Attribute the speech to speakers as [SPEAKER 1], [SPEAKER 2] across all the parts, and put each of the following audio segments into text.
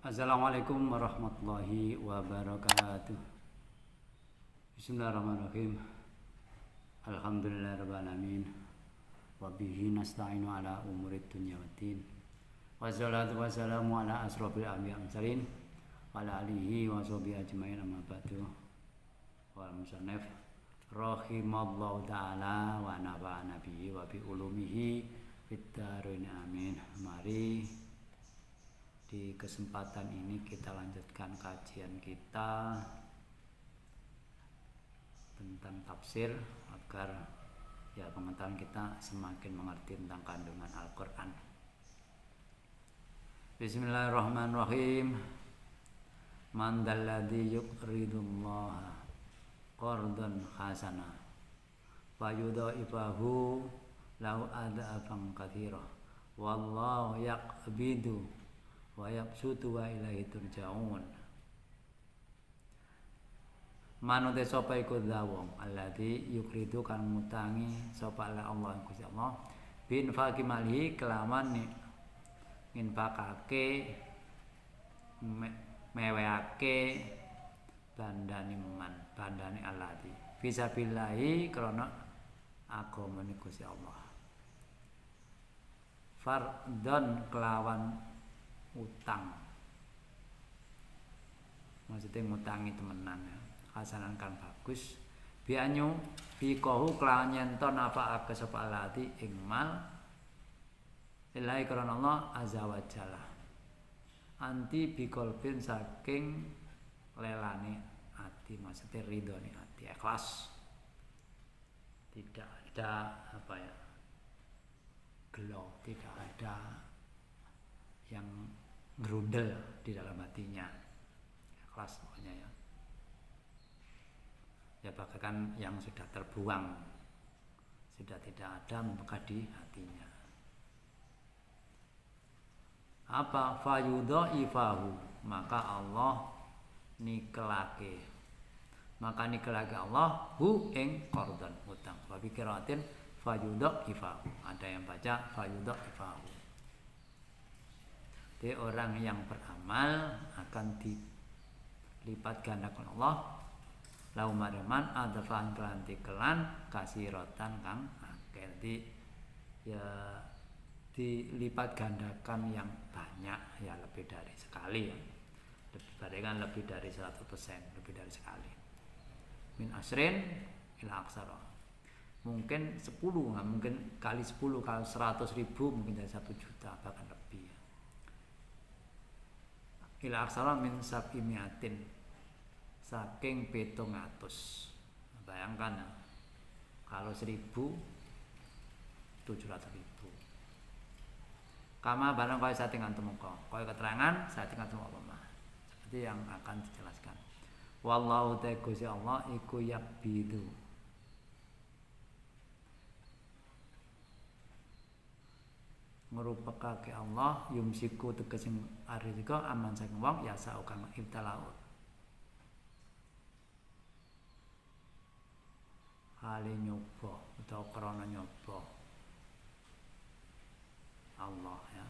[SPEAKER 1] Assalamualaikum warahmatullahi wabarakatuh. Bismillahirrahmanirrahim. Alhamdulillahirabbil alamin. Wa bihi nasta'inu ala umurid dunya waddin. Wassalatu wassalamu ala asrofil anbiya'i wal mursalin wa ala alihi wa sahbihi ajmain amma ba'du. Wal musannif rahimallahu ta'ala wa nafa'ana bihi wa bi ulumihi fid dharain amin. Mari di kesempatan ini kita lanjutkan kajian kita tentang tafsir agar pengetahuan kita semakin mengerti tentang kandungan Al-Quran. Bismillahirrahmanirrahim. Man dalladzi yuqridullaha qardan hasana fa yudha'ifahu lahu adafan katsira wallahu yaqbidu wa yabsutu wa ilaihi turja'un. Manute sapa iku wong alladzi yukridu kan mutangi sapa Allah Gusti Allah bin faqimali kelawan nginfakake meweake bandane alladzi fisabilillahi krana agamane Gusti Allah. Fardon kelawan utang, maksudnya ngutangi temenan ya. Hasanan kan bagus bianyu bikohu kelawan nyento nafa'ake sapa alati ing mal ilahi karena Allah azza wa jalla anti bikolbin saking lelane ati, maksudnya ridhone ati, ikhlas, tidak ada gelo, tidak ada yang gerundel di dalam hatinya, ikhlas pokoknya ya. Ya bagaikan yang sudah terbuang, sudah tidak ada membekas di hatinya. Apa fayudha'ifahu, maka Allah nikelake, Allah hu ing qardhan utang. Wa bi qiraatin fayudha'ifahu, ada yang baca fayudha'ifahu. Jadi orang yang beramal akan dilipat gandakan Allah lau mareman adafan kelan kasiratan kang akeh. Jadi ya dilipat gandakan yang banyak, ya lebih dari sekali ya. Lebih dari 100%, lebih dari sekali. Min asrin ila aksara. Mungkin 10, nggak mungkin kali 10, kali 100.000 mungkin dari 1 juta bahkan lebih ya. Ila aksara min sab'imiatin, saking 700. Bayangkan ya, kalau 1.000 700.000. Kama barang kaya satingan temuka, kaya keterangan satingan temuka mah. Seperti yang akan dijelaskan. Wallahu ta'ala Gusti Allah iku yakbidu, ngrupekake Allah yumsiku tegesing arizqa aman saking wong ya saukan ibtalau hale nyoba utawa krana nyoba Allah ya.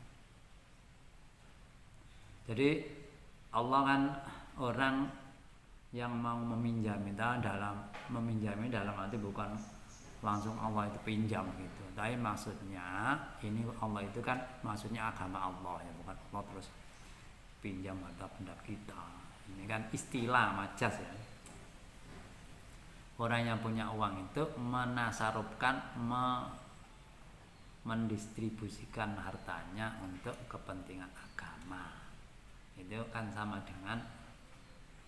[SPEAKER 1] Jadi Allah kan orang yang mau meminjami dalam arti bukan langsung Allah itu pinjam gitu. Tapi maksudnya ini Allah itu kan maksudnya agama Allah ya, bukan Allah terus pinjam harta benda kita. Ini kan istilah majas ya. Orang yang punya uang itu menasarupkan, mendistribusikan hartanya untuk kepentingan agama. Itu kan sama dengan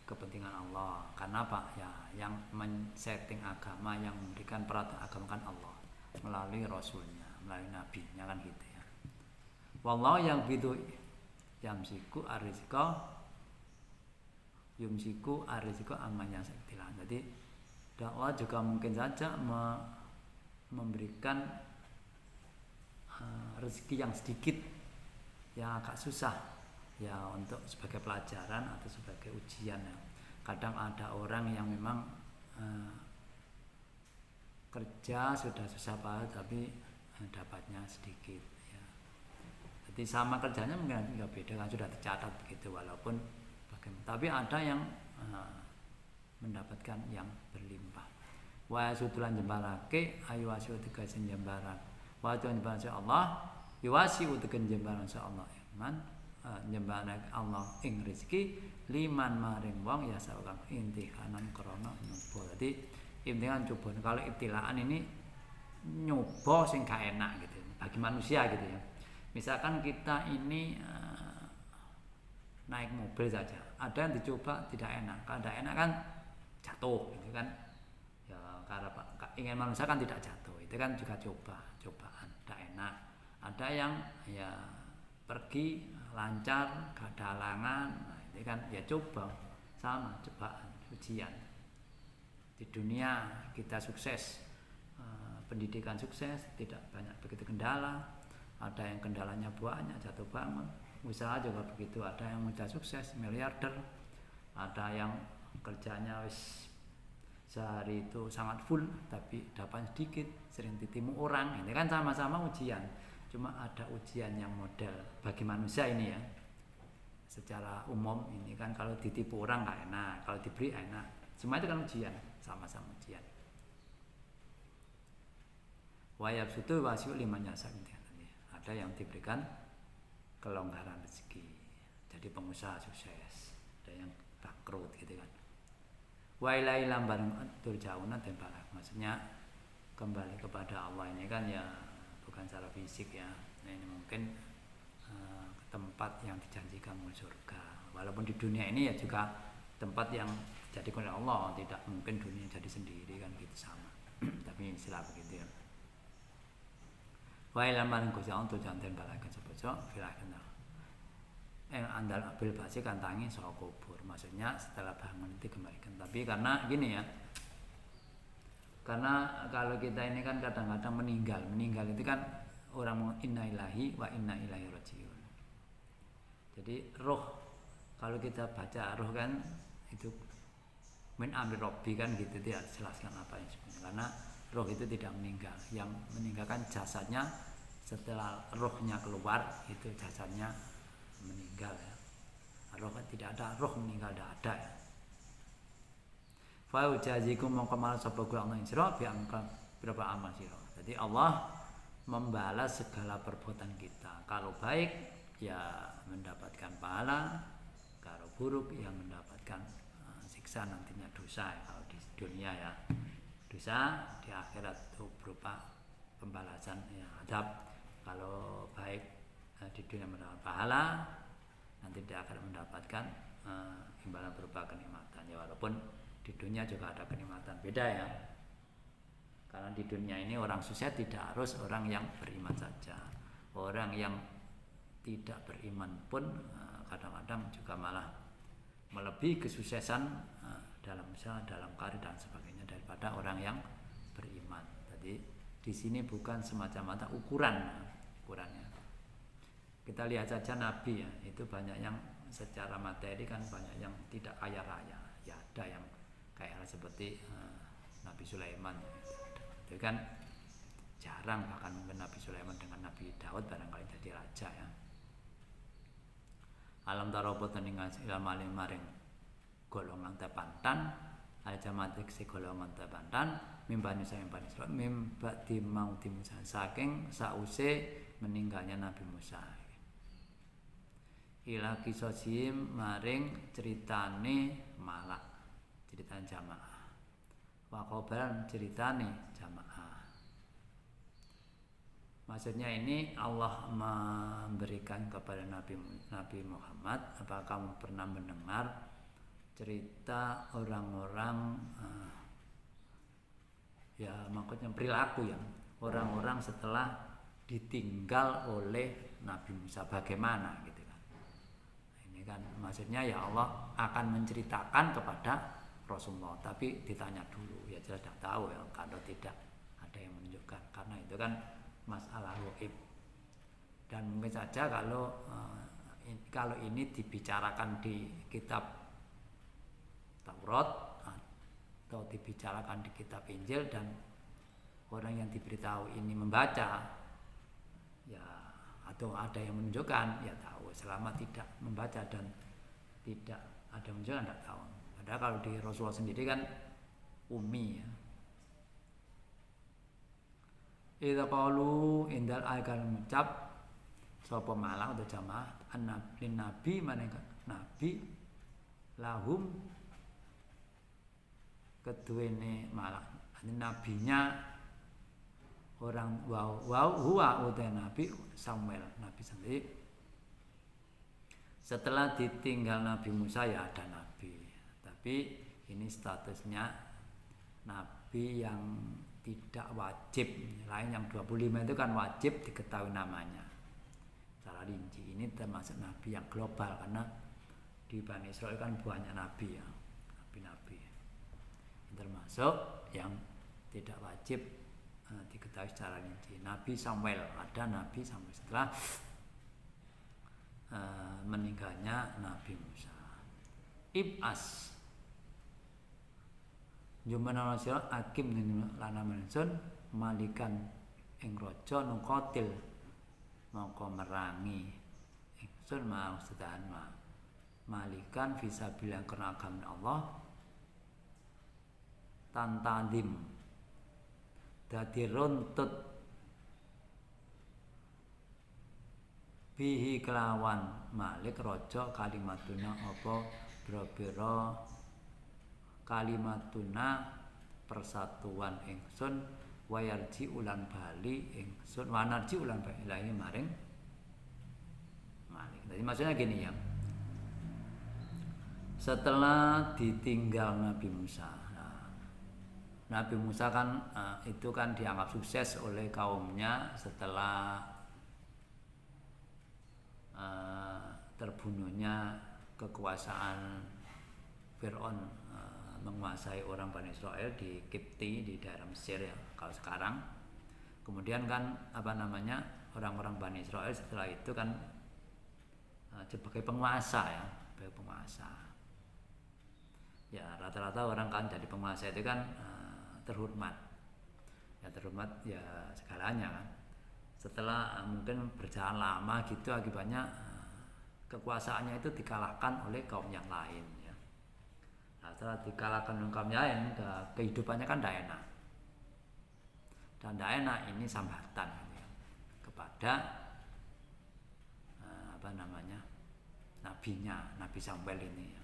[SPEAKER 1] kepentingan Allah. Karena apa? Ya, yang men-setting agama, yang memberikan peraturan agama kan Allah melalui Rasulnya, melalui Nabinya kan gitu ya. Wallahu yang bidu yumsiku arizqa amanya sektilan. Jadi Allah juga mungkin saja memberikan rezeki yang sedikit, yang agak susah ya, untuk sebagai pelajaran atau sebagai ujian ya. Kadang ada orang yang memang kerja sudah susah banget tapi dapatnya sedikit ya. Jadi sama kerjanya mungkin nggak beda kan, sudah tercatat begitu walaupun bagaimana. Tapi ada yang mendapatkan yang berlimpah. Wa sutulan jembarake ayu wasi utegasen jembaran. Wa tuan jembaran Allah yuwasi utegen jembaran Allah iman jembaran Allah ing rezeki liman maring wong ya sawang intihanan krana nyoba. Dadi intihan coba. Kalau ibtilaan ini nyoba sing gak enak gitu bagi manusia gitu ya. Misalkan kita ini naik mobil saja, ada yang dicoba tidak enak. Kalau tidak enak kan jatuh gitu kan. Ya karena ingin manusia kan tidak jatuh. Itu kan juga cobaan, tidak enak. Ada yang ya pergi lancar, gak ada halangan. Nah, itu kan ya coba sama cobaan, ujian. Di dunia kita sukses, pendidikan sukses, tidak banyak begitu kendala. Ada yang kendalanya banyak, jatuh bangun. Usaha juga begitu, ada yang mudah sukses, miliarder. Ada yang kerjanya wis sehari itu sangat full tapi dapat sedikit, sering ditimu orang. Ini kan sama-sama ujian. Cuma ada ujian yang model bagi manusia ini ya. Secara umum ini kan kalau ditipu orang gak enak, kalau diberi enak. Semua itu kan ujian, sama-sama ujian. Wayab sutu wasiu liman yasak. Ada yang diberikan kelonggaran rezeki, jadi pengusaha sukses. Ada yang bangkrut gitu kan. Wa ilaihi lamban turjauna dan balik. Maksudnya kembali kepada Allah ini kan ya bukan secara fisik ya. Nah, ini mungkin tempat yang dijanjikan surga. Walaupun di dunia ini ya juga tempat yang dijadikan oleh Allah, tidak mungkin dunia jadi sendiri kan gitu sama. Tapi istilah begitu ya. Wa ilam maring Gusti Allah janten balaken seposo filaken. Andal bil basi kantangi saka kubur. Maksudnya setelah bangun itu kembalikan. Tapi karena gini ya. Karena kalau kita ini kan kadang-kadang meninggal itu kan orang inna ilahi wa inna ilaihi rajiun. Jadi roh, kalau kita baca roh kan itu min amri robbi kan gitu, dia jelaskan apa yang sebenarnya. Karena roh itu tidak meninggal, yang meninggalkan jasadnya setelah rohnya keluar itu jasadnya meninggal ya. Roh kan tidak ada, roh meninggal tidak ada ya. Fa ujazikum mongko mal sapa Allah sira bi angka berapa amal sira. Jadi Allah membalas segala perbuatan kita. Kalau baik ya mendapatkan pahala, kalau buruk ya mendapatkan siksa nantinya dosa ya. Kalau di dunia ya dosa, di akhirat itu berupa pembalasan ya adab. Kalau baik di dunia mendapat pahala, nanti di akhirat mendapatkan imbalan berupa kenikmatan ya. Walaupun di dunia juga ada kenikmatan beda ya. Karena di dunia ini orang sukses tidak harus orang yang beriman saja. Orang yang tidak beriman pun kadang-kadang juga malah melebihi kesuksesan dalam usaha, dalam karir dan sebagainya daripada orang yang beriman. Jadi di sini bukan semacam ukurannya. Kita lihat saja Nabi ya, itu banyak yang secara materi kan banyak yang tidak kaya raya. Ya ada yang kaya raya seperti Nabi Sulaiman. Itu kan jarang, bahkan mungkin Nabi Sulaiman dengan Nabi Daud barangkali jadi raja ya. Alam tarobotan dengan ilmu alim maring golongan tepantan ada jamatik si golongan tepantan mimbani Israil mimbati mau di Musa saking sause meninggalnya Nabi Musa. Ila kisosim maring ceritane malak, cerita jamaah. Wakobaran ceritane jamaah. Maksudnya ini Allah memberikan kepada Nabi Muhammad, apakah kamu pernah mendengar cerita orang-orang ya maksudnya perilaku ya orang-orang setelah ditinggal oleh Nabi Musa bagaimana gitu kan. Ini kan maksudnya ya Allah akan menceritakan kepada Rasulullah, tapi ditanya dulu ya jelas tidak tahu ya kalau tidak ada yang menunjukkan, karena itu kan masalah gaib. Dan mungkin saja kalau ini dibicarakan di kitab Taurat atau dibicarakan di kitab Injil dan orang yang diberitahu ini membaca ya atau ada yang menunjukkan ya tahu, selama tidak membaca dan tidak ada menunjukkan tidak tahu. Padahal kalau di Rasulullah sendiri kan ummi ya. Idza qalu indal aikal mengucap sapa malang atau jamaah nabi maneka nabi lahum keduene malang nabinya orang huwa utai nabi Samuel, nabi sendiri setelah ditinggal Nabi Musa ya ada nabi, tapi ini statusnya nabi yang tidak wajib. Lain yang 25 itu kan wajib diketahui namanya secara rinci. Ini termasuk nabi yang global karena di Bani Israel kan banyak nabi ya, nabi-nabi. Termasuk yang tidak wajib diketahui secara rinci. Nabi Samuel, ada Nabi Samuel setelah meninggalnya Nabi Musa. Ib'as Jumana nasira akim lana mansun malikan ing raja nukotil moko merangi ingsun mau sedahan malikan fisabilillah karena agama Allah tantadim dadi runtut bihi kelawan malik raja kalimatuna apa biro-biro kalimatuna persatuan ingsun wayarji ulan bali ingsun wanarji ulan bali ilahi maring malik. Jadi maksudnya gini ya, setelah ditinggal Nabi Musa, Nabi Musa kan itu kan dianggap sukses oleh kaumnya setelah terbunuhnya kekuasaan Fir'aun menguasai orang Bani Israel di Kipti di daerah Mesir ya kalau sekarang. Kemudian kan orang-orang Bani Israel setelah itu kan sebagai penguasa ya, sebagai penguasa. Ya rata-rata orang kan jadi penguasa itu kan terhormat. Ya terhormat ya segalanya kan. Setelah mungkin berjalan lama gitu akibatnya kekuasaannya itu dikalahkan oleh kaum yang lain. Setelah dikalahkan oleh kaum lain, kehidupannya kan tidak enak. Dan tidak enak ini sambatan gitu ya, kepada nabinya, Nabi Samuel ini ya.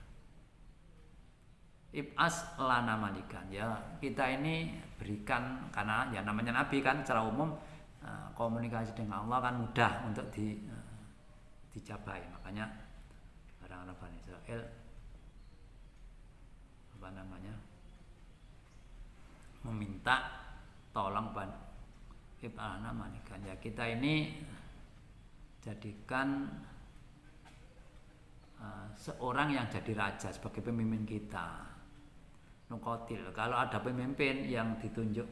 [SPEAKER 1] Ib'as lana malikan ya, kita ini berikan, karena ya namanya nabi kan secara umum komunikasi dengan Allah kan mudah untuk dicapai. Makanya orang-orang Bani Israel meminta tolong ib'alana manikan ya, kita ini jadikan seorang yang jadi raja sebagai pemimpin kita. Nukotil, kalau ada pemimpin yang ditunjuk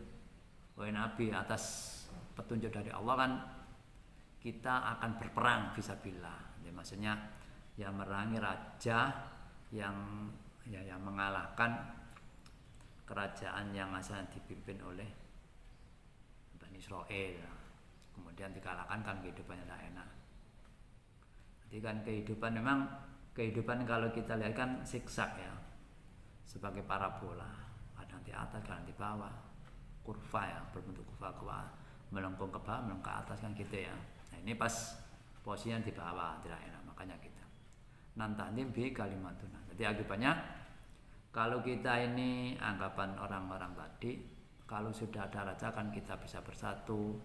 [SPEAKER 1] oleh Nabi atas petunjuk dari Allah kan kita akan berperang fisabilillah. Jadi maksudnya ya merangi raja yang mengalahkan kerajaan yang asalnya dipimpin oleh Bani Israel. Kemudian dikalahkan kan kehidupannya tidak enak. Jadi kan kehidupan kalau kita lihat kan siksak ya, sebagai parabola, kadang di atas, kadang di bawah, kurva ya, berbentuk kurva melengkung ke bawah, melengkung ke atas kan gitu ya. Nah ini pas posisinya di bawah tidak enak, makanya kita nanti bi kalimatuna. Jadi akibatnya kalau kita ini anggapan orang-orang tadi, kalau sudah ada raja kan kita bisa bersatu,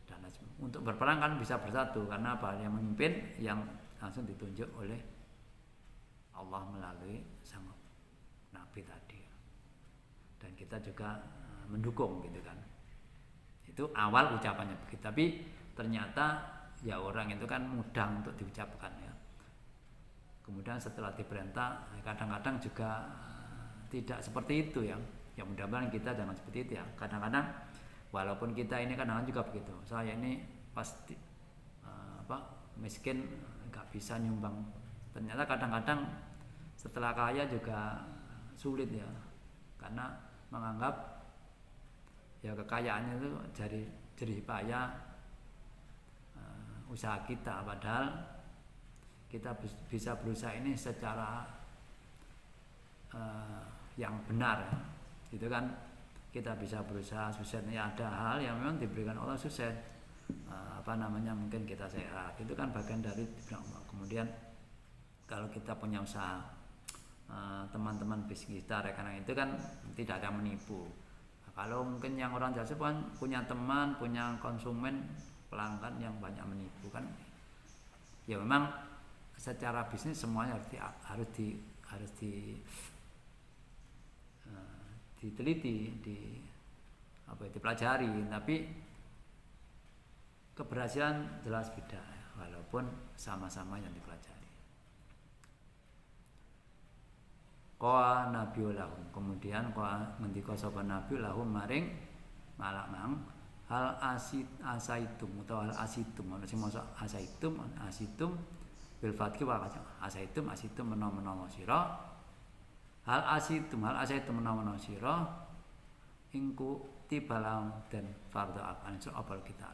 [SPEAKER 1] dan untuk berperang kan bisa bersatu karena apa? Yang memimpin yang langsung ditunjuk oleh Allah melalui sang Nabi tadi, dan kita juga mendukung gitu kan. Itu awal ucapannya begitu, tapi ternyata ya orang itu kan mudah untuk diucapkan ya. Kemudian setelah diperintah kadang-kadang juga tidak seperti itu ya. Ya mudah-mudahan kita jangan seperti itu ya. Kadang-kadang walaupun kita ini kadang-kadang juga begitu. Saya ini pasti miskin, nggak bisa nyumbang. Ternyata kadang-kadang setelah kaya juga sulit ya. Karena menganggap ya kekayaannya itu jadi jerih payah usaha kita, padahal kita bisa berusaha ini secara yang benar ya. Itu kan kita bisa berusaha sukses. Ya, ada hal yang memang diberikan Allah sukses, mungkin kita sehat, itu kan bagian dari Allah. Kemudian kalau kita punya usaha, teman-teman bisnis kita, rekan itu kan tidak akan menipu. Kalau mungkin yang orang jasa kan punya teman, punya konsumen, pelanggan yang banyak menipu kan, ya memang secara bisnis semuanya harus diteliti, dipelajari, tapi keberhasilan jelas beda walaupun sama-sama yang dipelajari. Qala nabiyyu lahum, kemudian ngendika sapa nabi lahum maring malak mang hal asaitum utawa hal asitum, ana sing maca asitum bil fathi wa asaitum menawa sira hal asaitum menawa sira ingku tibalang dan fardhu akan apal kita.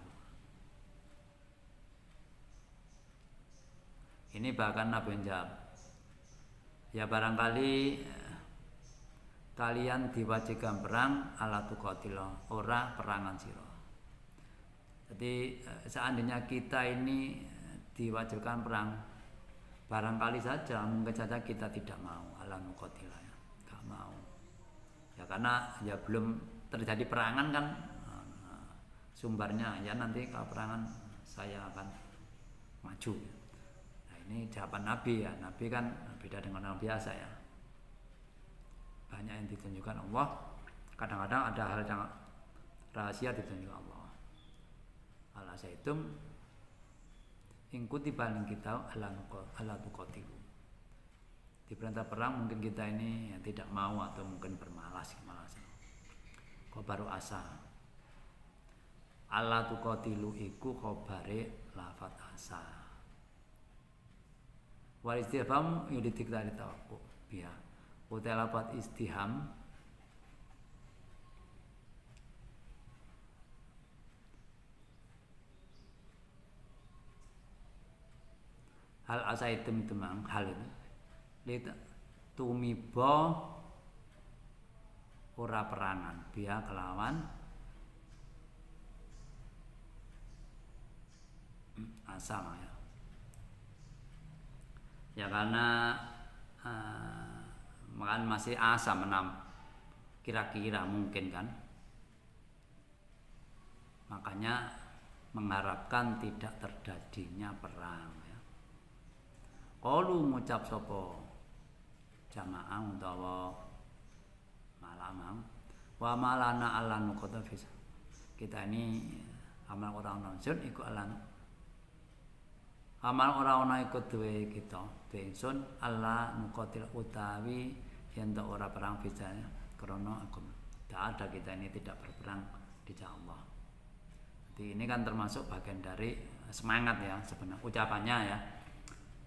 [SPEAKER 1] Ini bahkan Nabi menjawab, ya barangkali kalian diwajibkan perang ala tuqatila, ora perangan sira. Jadi seandainya kita ini diwajibkan perang, barangkali saja mungkin saja kita tidak mau ala tuqatila, ya, enggak mau. Ya karena ya belum terjadi perangan kan, sumbernya ya nanti kalau perangan saya akan maju. Ini jawaban Nabi ya. Nabi kan beda dengan orang biasa ya. Banyak yang ditunjukkan Allah. Kadang-kadang ada hal yang rahasia ditunjukkan Allah. Al-asaitum ingkuti paling kita ala tuqatilu. Diperintah perang mungkin kita ini ya, tidak mau atau mungkin bermalas. Khobaru asa. Ala tuqatilu iku khobare lafat asa. Wal istifham yudidik dari tawakkuf biha. Utai lafat istiham hal asaitum itu mang hal itu lita tumiba ora perangan biha kelawan asam ya. Ya karena makan masih asa menam kira-kira mungkin kan, makanya mengharapkan tidak terjadinya perang ya. Qalu ngucap sapa jamaah utawa malamang wa malana alan nuqata fis, kita ini amal orang nonsun iku alan amal ora ana iku duwe kita ingsun Allah nuqatil utawi yen ora perang fisanya krana aku tidak ada, kita ini tidak berperang di jalan Allah. Jadi ini kan termasuk bagian dari semangat ya sebenarnya ucapannya ya.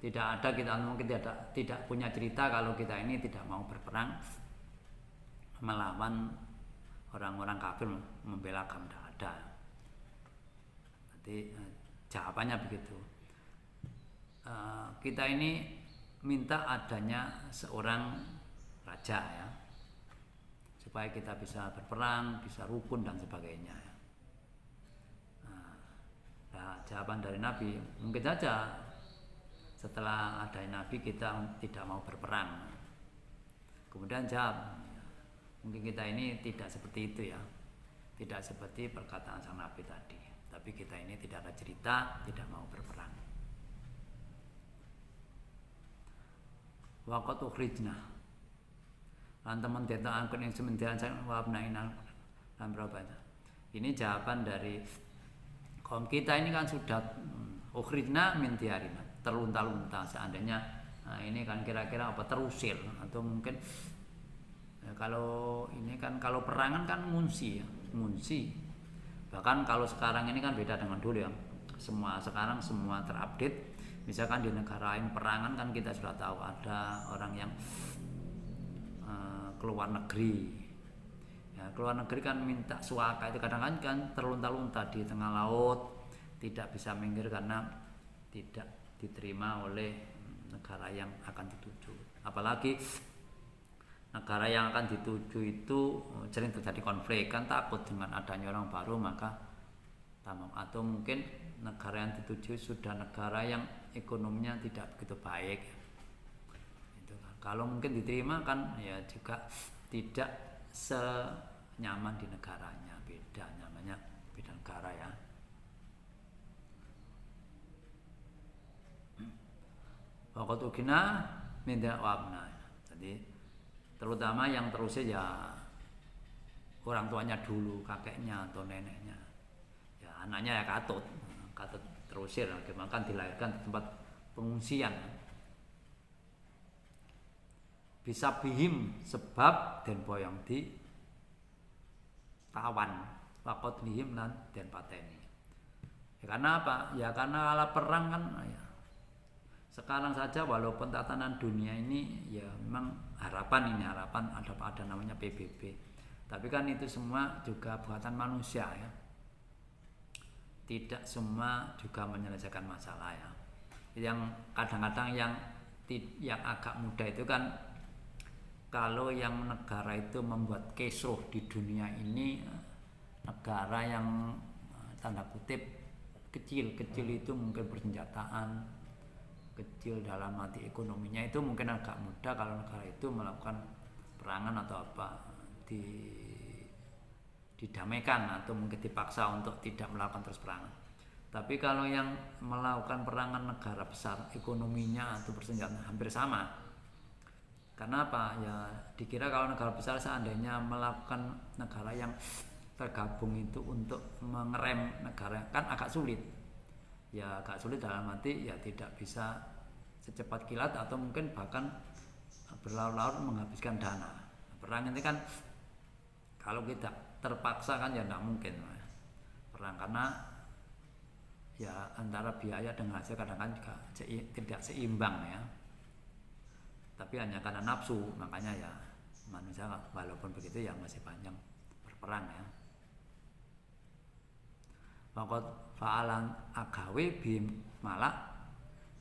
[SPEAKER 1] Tidak ada, kita mungkin tidak punya cerita kalau kita ini tidak mau berperang melawan orang-orang kafir membela kaum, tidak ada. Jadi jawabannya begitu. Kita ini minta adanya seorang raja ya, supaya kita bisa berperang, bisa rukun dan sebagainya ya. Nah, jawaban dari Nabi mungkin saja setelah ada Nabi kita tidak mau berperang. Kemudian jawab, mungkin kita ini tidak seperti itu ya, tidak seperti perkataan sang Nabi tadi. Tapi kita ini tidak ada cerita tidak mau berperang. Waqat ukhrijna lan teman ditakan yang semendian saya wabnainal lan berapa. Ini jawaban dari kaum kita ini kan sudah ukhrijna min diyarina, terlunta-lunta seandainya ini kan kira-kira apa terusir atau mungkin ya, kalau ini kan kalau perangan kan ngungsi ya, ngungsi. Bahkan kalau sekarang ini kan beda dengan dulu ya, sekarang semua terupdate. Misalkan di negara lain perangan kan kita sudah tahu ada orang yang keluar negeri ya, keluar negeri kan minta suaka itu kadang-kadang kan terlunta-lunta di tengah laut, tidak bisa minggir karena tidak diterima oleh negara yang akan dituju. Apalagi negara yang akan dituju itu sering terjadi konflik, kan takut dengan adanya orang baru maka tamam. Atau mungkin negara yang dituju sudah negara yang ekonominya tidak begitu baik. Itu kan. Kalau mungkin diterima kan ya juga tidak senyaman di negaranya, beda namanya, beda negara ya. Waqat ukina minta wabna. Jadi terutama yang terusnya ya orang tuanya dulu, kakeknya atau neneknya. Ya anaknya ya katut terusir, kan dilahirkan di tempat pengungsian. Bisa bihim sebab den boyong di tawan waqat bihim lan den pateni. Ya karena apa? Ya karena ala perang kan ya. Sekarang saja walaupun tatanan dunia ini ya memang harapan ada namanya PBB. Tapi kan itu semua juga buatan manusia ya. Tidak semua juga menyelesaikan masalah ya. Yang kadang-kadang yang agak mudah itu kan kalau yang negara itu membuat kisruh di dunia ini, negara yang tanda kutip kecil itu mungkin persenjataan, kecil dalam arti ekonominya itu mungkin agak mudah kalau negara itu melakukan perangan atau apa didamaikan atau mungkin dipaksa untuk tidak melakukan terus perangan. Tapi kalau yang melakukan perangan negara besar, ekonominya atau persenjataan hampir sama. Karena apa? Ya dikira kalau negara besar seandainya melakukan negara yang tergabung itu untuk mengerem negara kan agak sulit. Ya agak sulit dalam arti ya tidak bisa secepat kilat atau mungkin bahkan berlarut-larut menghabiskan dana. Perang ini kan kalau kita terpaksa kan ya tidak mungkin perang, karena ya antara biaya dengan hasil kadang-kadang juga tidak seimbang ya. Tapi hanya karena nafsu makanya ya manusia walaupun begitu ya masih panjang berperang ya. Maka fa'alan agawe bim malak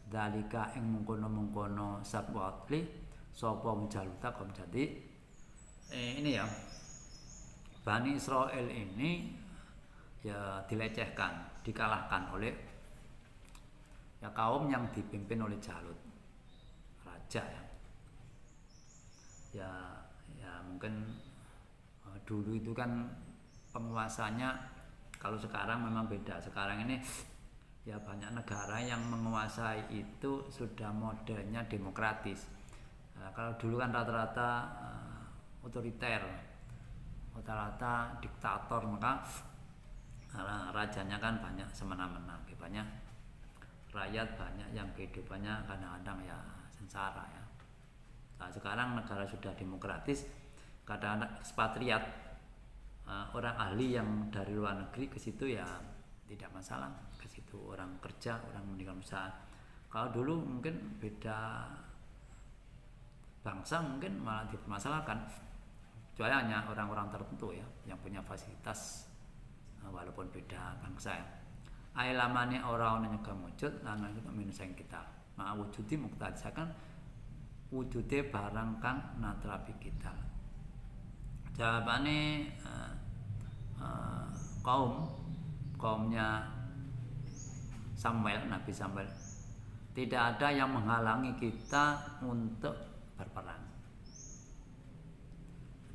[SPEAKER 1] dalika ing mengkono-mengkono sabwatli sapa jaluta kom jadi ini ya Bani Israel ini ya dilecehkan, dikalahkan oleh ya kaum yang dipimpin oleh Jalut raja ya mungkin dulu itu kan penguasanya kalau sekarang memang beda. Sekarang ini ya banyak negara yang menguasai itu sudah modelnya demokratis. Kalau dulu kan rata-rata otoriter, rata-rata diktator, maka rajanya kan banyak semena-mena, banyak rakyat banyak yang kehidupannya kadang-kadang ya sengsara ya. Nah, sekarang negara sudah demokratis, kadang-kadang ekspatriat, orang ahli yang dari luar negeri ke situ ya tidak masalah, ke situ orang kerja, orang meninggalkan usaha. Kalau dulu mungkin beda bangsa mungkin malah dipermasalahkan, kecuali hanya orang-orang tertentu ya yang punya fasilitas walaupun beda bangsa ya. Ailamane ora ana nyegah wujud lan kita minuseng kita. Ma wujudi muktadisakan wujude barang kang natrapi kita. Jawabane kaumnya Samuel, Nabi Samuel, tidak ada yang menghalangi kita untuk berperang.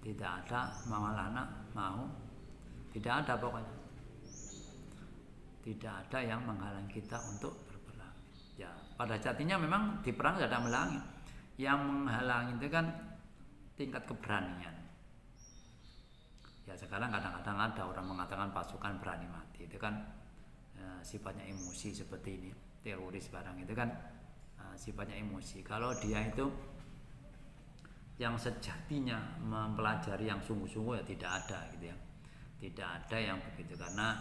[SPEAKER 1] Tidak ada mau, tidak ada pokoknya. Tidak ada yang menghalangi kita untuk berperang. Ya, pada jatinya memang di perang tidak ada menghalangi. Yang menghalangi itu kan tingkat keberanian. Ya sekarang kadang-kadang ada orang mengatakan pasukan berani mati, itu kan sifatnya emosi seperti ini, teroris barang itu kan sifatnya emosi. Kalau dia itu yang sejatinya mempelajari yang sungguh-sungguh ya tidak ada gitu ya, tidak ada yang begitu, karena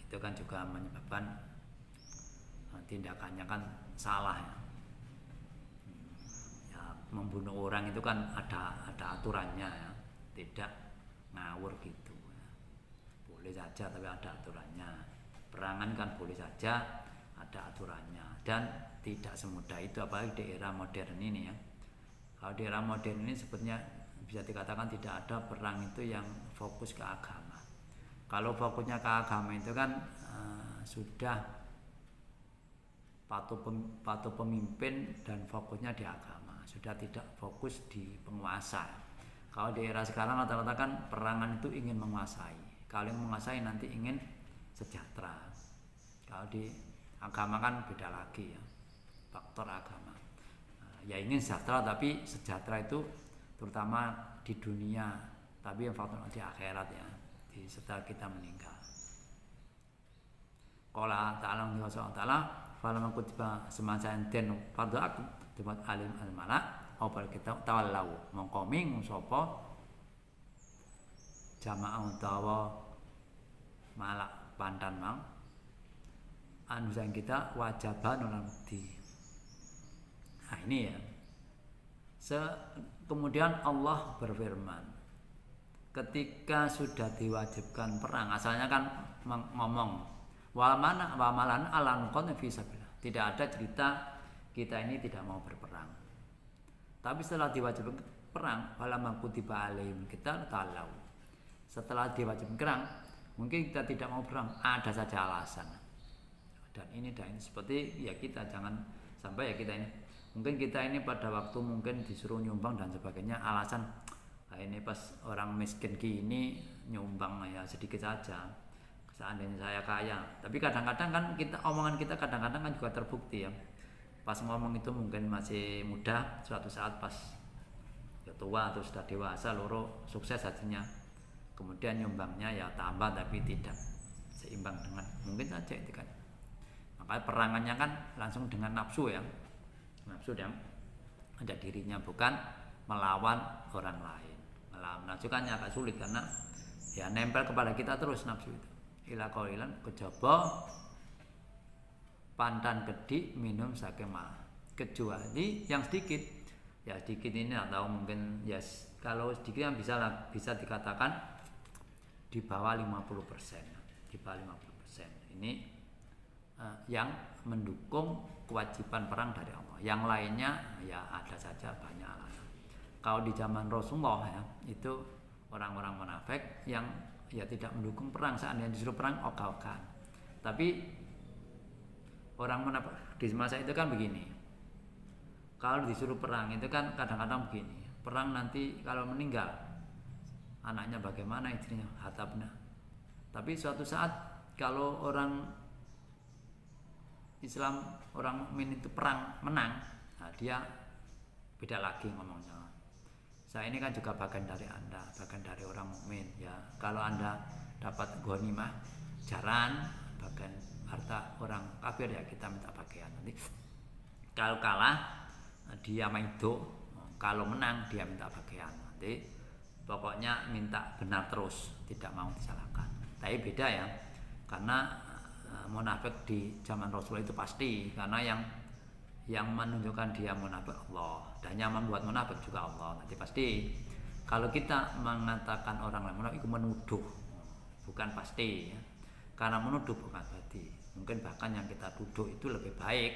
[SPEAKER 1] itu kan juga menyebabkan tindakannya kan salah ya. Ya membunuh orang itu kan ada aturannya ya, tidak ngawur gitu ya. Boleh saja tapi ada aturannya. Perangan kan boleh saja, ada ada aturannya dan tidak semudah itu apalagi di era modern ini ya. Kalau di era modern ini sebetulnya bisa dikatakan tidak ada perang itu yang fokus ke agama. Kalau fokusnya ke agama itu kan sudah patuh pemimpin dan fokusnya di agama, sudah tidak fokus di penguasa. Kalau di era sekarang rata-rata kan perangan itu ingin menguasai. Kalau yang menguasai nanti ingin sejahtera. Kalau di agama kan beda lagi ya, faktor agama. Ya ingin sejahtera, tapi sejahtera itu terutama di dunia, tapi yang faktor di akhirat ya, setelah kita meninggal. Qala ta'ala ta'ala falamma kutiba semacam den fardhu aku debat alim al malak apa kita tawallau mongko ming sapa jamaah utawa malak pandan mang anu sang kita wajaban lan di. Nah ini ya. Kemudian Allah berfirman, ketika sudah diwajibkan perang, asalnya kan ngomong wamalan alan kon fisabilillah. Tidak ada cerita kita ini tidak mau berperang. Tapi setelah diwajibkan perang, falamma kutiba alaihim kita talau. Setelah diwajibkan perang, mungkin kita tidak mau perang, ada saja alasan. Dan ini seperti ya kita jangan sampai ya kita ini. Mungkin kita ini pada waktu mungkin disuruh nyumbang dan sebagainya, alasan ini pas orang miskin gini nyumbang ya sedikit saja. Seandainya saya kaya, tapi kadang-kadang kan omongan kita kadang-kadang kan juga terbukti ya. Pas ngomong itu mungkin masih muda, suatu saat pas ya tua atau sudah dewasa, loro sukses hasilnya, kemudian nyumbangnya ya tambah tapi tidak seimbang dengan mungkin saja itu kan. Makanya perangannya kan langsung dengan nafsu ya, nafsu yang ada dirinya, bukan melawan orang lain. Melawan nafsu kan agak sulit karena ya nempel kepada kita terus nafsu itu. Ila qalilan kejaba pandan gede minum saking mah, kecuali yang sedikit ya, sedikit ini atau mungkin ya kalau sedikit yang bisa dikatakan di bawah 50%, di bawah 50%. Ini yang mendukung kewajiban perang dari Allah. Yang lainnya ya ada saja banyak alasan. Kalau di zaman Rasulullah ya, itu orang-orang munafik yang ya tidak mendukung perang, seandainya disuruh perang ogah-ogahan. Tapi orang munafik di masa itu kan begini, kalau disuruh perang itu kan kadang-kadang begini, perang nanti kalau meninggal anaknya bagaimana, istrinya hatabna. Tapi suatu saat kalau orang Islam, orang mukmin itu perang menang, nah dia beda lagi ngomongnya. Saya ini kan juga bagian dari Anda, bagian dari orang mukmin ya. Kalau Anda dapat ghanimah, jaran, bagian harta orang kafir ya kita minta bagian. Nanti kalau kalah dia maido, kalau menang dia minta bagian. Nanti pokoknya minta benar terus, tidak mau disalahkan. Tapi beda ya, karena munafik di zaman Rasulullah itu pasti, karena yang menunjukkan dia munafik Allah, dan yang membuat munafik juga Allah. Nanti pasti kalau kita mengatakan orang lain munafik itu menuduh, bukan pasti ya. Karena menuduh bukan berarti, mungkin bahkan yang kita tuduh itu lebih baik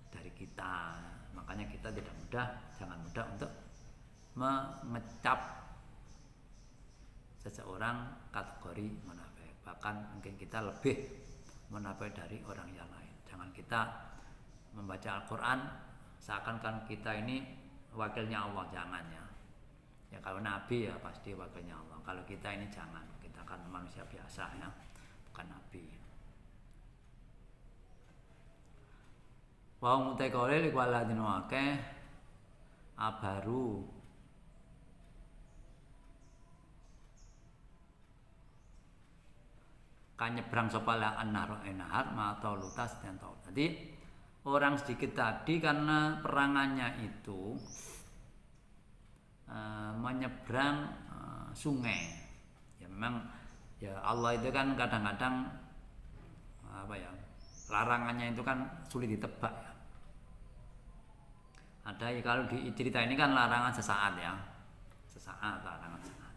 [SPEAKER 1] dari kita. Makanya kita jangan mudah untuk mengecap seseorang kategori munafik. Bahkan mungkin kita lebih munafik dari orang yang lain. Jangan kita membaca Al-Quran seakan-akan kita ini wakilnya Allah, jangan ya. Ya kalau Nabi ya pasti wakilnya Allah. Kalau kita ini jangan, kita kan manusia biasa ya, bukan Nabi. Wa mutakallil waladin waqeh abaru kan nyebrang sopala an-nahar ma taulutas dan taul. Jadi orang sedikit tadi karena perangannya itu menyeberang sungai. Ya memang ya Allah itu kan kadang-kadang apa ya, larangannya itu kan sulit ditebak ya. Ada ya, kalau di cerita ini kan larangan sesaat ya, sesaat, larangan sesaat.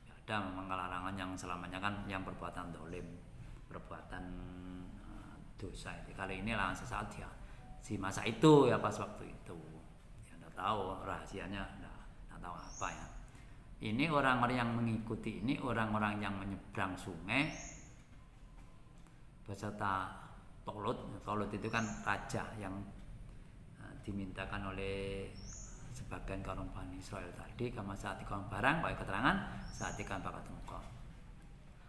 [SPEAKER 1] Ya, ada memang larangan yang selamanya kan yang perbuatan dolim, perbuatan dosa itu. Kali ini langsung sesaat ya si masa itu ya pas waktu itu ya nggak tahu rahasianya, nggak tahu apa ya. Ini orang-orang yang mengikuti ini orang-orang yang menyeberang sungai beserta Tolut. Tolut itu kan raja yang dimintakan oleh sebagian kaum Bani Israel tadi kama saat ikan barang kaya keterangan saat ikan bakat muka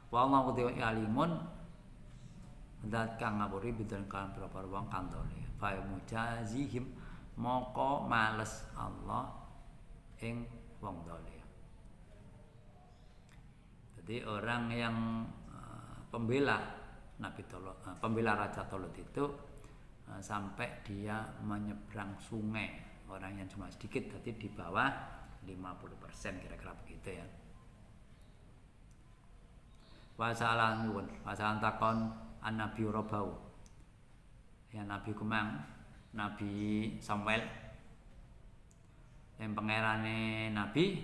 [SPEAKER 1] wallahu alimun ndat kang ngapuri bidon kan berapa wong kantole fa mujazihim moko males Allah ing wong dole. Jadi orang yang pembela Nabi Tolut, pembela Raja Tolut itu sampai dia menyeberang sungai, orang yang cuma sedikit, jadi di bawah 50% kira-kira begitu ya. Wasalan takon an Nabi Robau, ya Nabi Kumang, Nabi Samuel, yang pangerane Nabi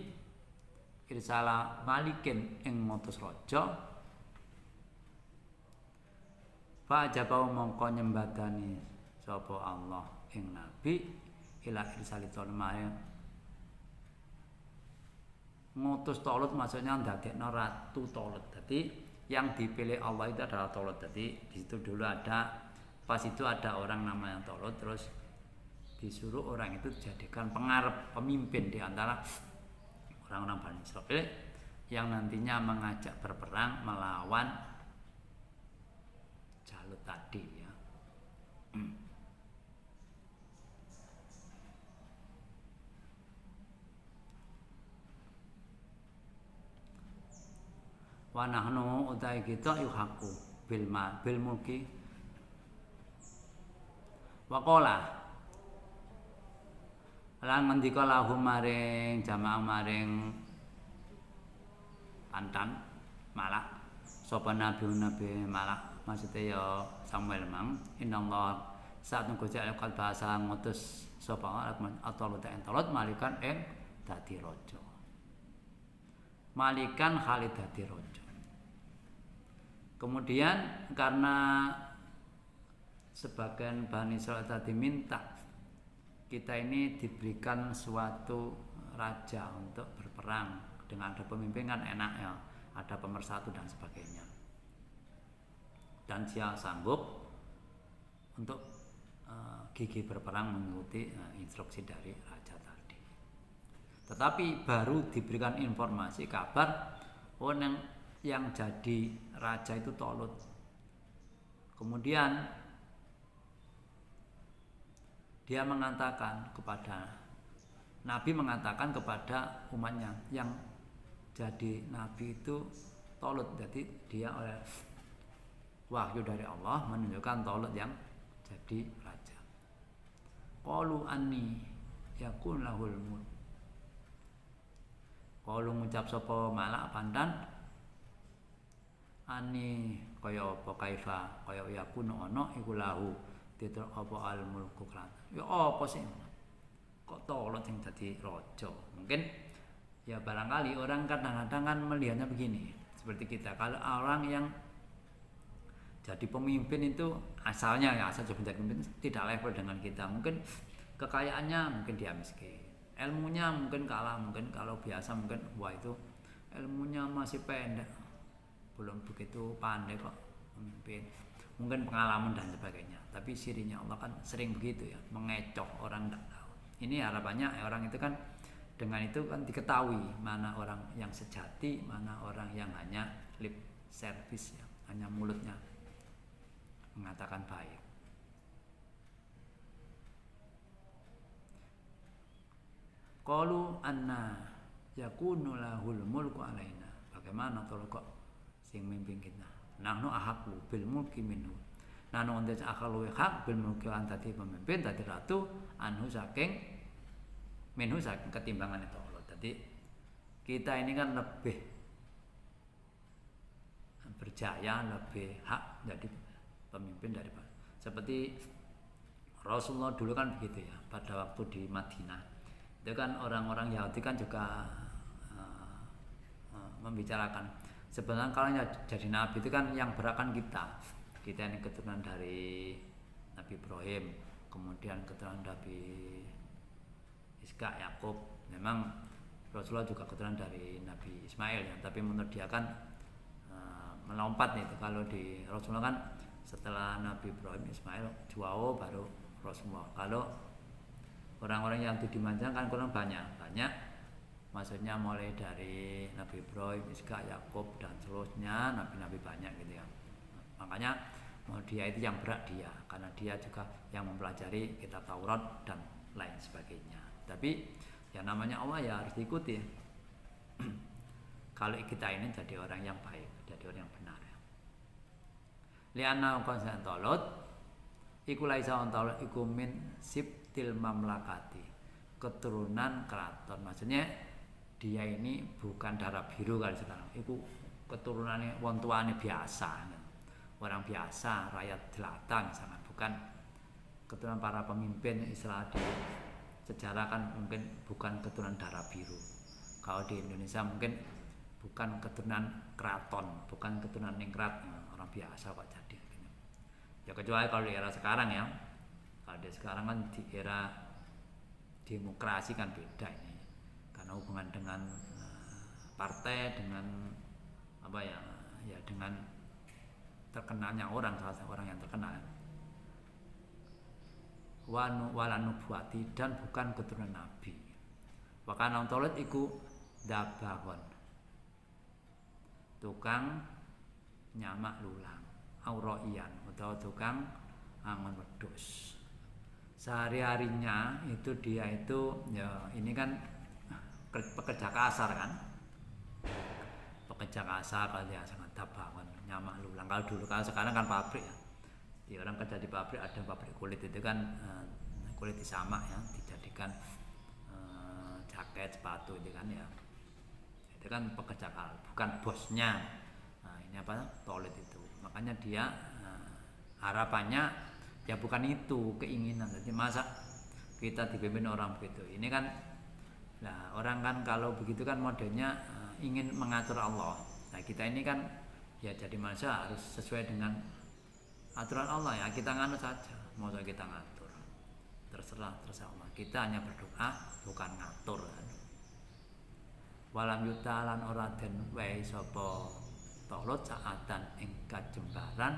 [SPEAKER 1] irsala malikin ing ngutus raja. Fa jabau mongko nyembadani sapa Allah ing Nabi ila irsali tolmae ngutus Tolut, maksudnya ndadekno ratu Tolut. Jadi yang dipilih Allah itu adalah Tolut. Jadi di situ dulu ada, pas itu ada orang namanya Tolut, terus disuruh orang itu dijadikan pengarep, pemimpin di antara orang-orang Bani Israil yang nantinya mengajak berperang melawan Jalut tadi ya. Wa nahnu utai kita yuhaku bil mulki wa qala lan ngendika lahum maring jamaah maring Pantan Malak sapa nabi Malak maksudnya ya Samuel mang innallaha saat ngojek alqal bahasa ngutus sapa Tolut malikan ing dadi raja. Malikan Khalid dadi raja. Kemudian karena sebagian Bani Israil tadi minta kita ini diberikan suatu raja untuk berperang dengan ada pemimpin kan enak ya, ada pemersatu dan sebagainya. Dan dia sanggup untuk gigih berperang mengikuti instruksi dari raja tadi. Tetapi baru diberikan informasi kabar yang jadi raja itu Tolut. Kemudian dia mengatakan kepada Nabi mengatakan kepada umatnya yang jadi Nabi itu Tolut. Jadi dia oleh wahyu dari Allah menunjukkan Tolut yang jadi raja. Qalu anni yakun lahul mulk. Qalu ngucap sapa Malak Pandan ani kaya apa kaifa kaya yakun ana iku lahu titul apa al mulku kan. Ya apa sih? Kok Tolut yang jadi raja? Mungkin ya barangkali orang kadang-kadang kan melihatnya begini, seperti kita. Kalau orang yang jadi pemimpin itu asalnya ya asal menjadi pemimpin tidak level dengan kita. Mungkin kekayaannya mungkin dia miskin, ilmunya mungkin kalah, mungkin kalau biasa mungkin wah itu ilmunya masih pendek, belum begitu pandai kok memimpin. Mungkin pengalaman dan sebagainya. Tapi sirinya Allah kan sering begitu ya, mengecoh orang tidak tahu. Ini harapannya orang itu kan dengan itu kan diketahui mana orang yang sejati, mana orang yang hanya lip service ya, hanya mulutnya mengatakan baik. Qalu anna yakunu lahul mulku alaina. Bagaimana kalau kok sing mimpin kita? Nahnu ahaqqu bil mulki minhu. Nahnu undang akhalu hak bil mulki lan tadi pemimpin tadi ratu anhu saking minhu saking ketimbangan itu Allah. Jadi kita ini kan lebih berjaya, lebih hak jadi pemimpin daripada seperti Rasulullah dulu kan begitu ya. Pada waktu di Madinah itu kan orang-orang Yahudi kan juga membicarakan sebenarnya kalau jadi nabi itu kan yang berakan kita, kita ini keturunan dari Nabi Ibrahim, kemudian keturunan Nabi Ishak, Yakub. Memang Rasulullah juga keturunan dari Nabi Ismail ya, tapi menurut dia kan melompat itu. Kalau di Rasulullah kan setelah Nabi Ibrahim, Ismail, jauh baru Rasulullah. Kalau orang-orang yang dimanjakan kan kurang banyak, maksudnya mulai dari Nabi Ibrahim, Ishak, Yakub dan seterusnya, nabi-nabi banyak gitu ya. Makanya dia itu yang berat dia, karena dia juga yang mempelajari kitab Taurat dan lain sebagainya. Tapi yang namanya Allah ya harus diikuti. Kalau kita ini jadi orang yang baik, jadi orang yang benar ya. Lianna konsen tolot iku laisa tolot iku min sibtil mamlakati, keturunan keraton. Maksudnya dia ini bukan darah biru kalau sekarang. Iku keturunannya wong tuane biasa. Orang biasa, rakyat jelata misalkan, bukan keturunan para pemimpin Islam di sejarah kan mungkin bukan keturunan darah biru. Kalau di Indonesia mungkin bukan keturunan keraton, bukan keturunan ningrat, orang biasa kok jadi. Ya kecuali kalau di era sekarang ya. Kalau di sekarang kan di era demokrasi kan beda ini. Karena hubungan dengan partai, dengan apa ya, ya dengan terkenalnya orang, salah satu orang yang terkenal. Walanu buati dan bukan keturunan nabi. Wakana tolet iku dabahon, tukang nyamak lulang, auroian atau tukang angon wedhus. Sehari-harinya itu dia itu ya ini kan pekerja kasar kan. Pekerja kasar kalau dia sangat dabahon, nyamak lulang. Kalau dulu, kalau sekarang kan pabrik ya. Di orang kerja di pabrik, ada pabrik kulit itu kan kulit disamak ya, dijadikan jaket, sepatu itu kan ya. Itu kan pekerja kasar, bukan bosnya. Nah, ini apa? Toilet itu. Makanya dia harapannya ya bukan itu keinginan. Jadi masa kita dipimpin orang begitu. Ini kan nah, orang kan kalau begitu kan modelnya ingin mengatur Allah. Nah, kita ini kan ya jadi manusia harus sesuai dengan aturan Allah ya, kita nganut saja. Mau kita ngatur, terserah Allah. Kita hanya berdoa, bukan ngatur kan. Walam yuta lan ora den wae sapa tolut saatan ing kajembaran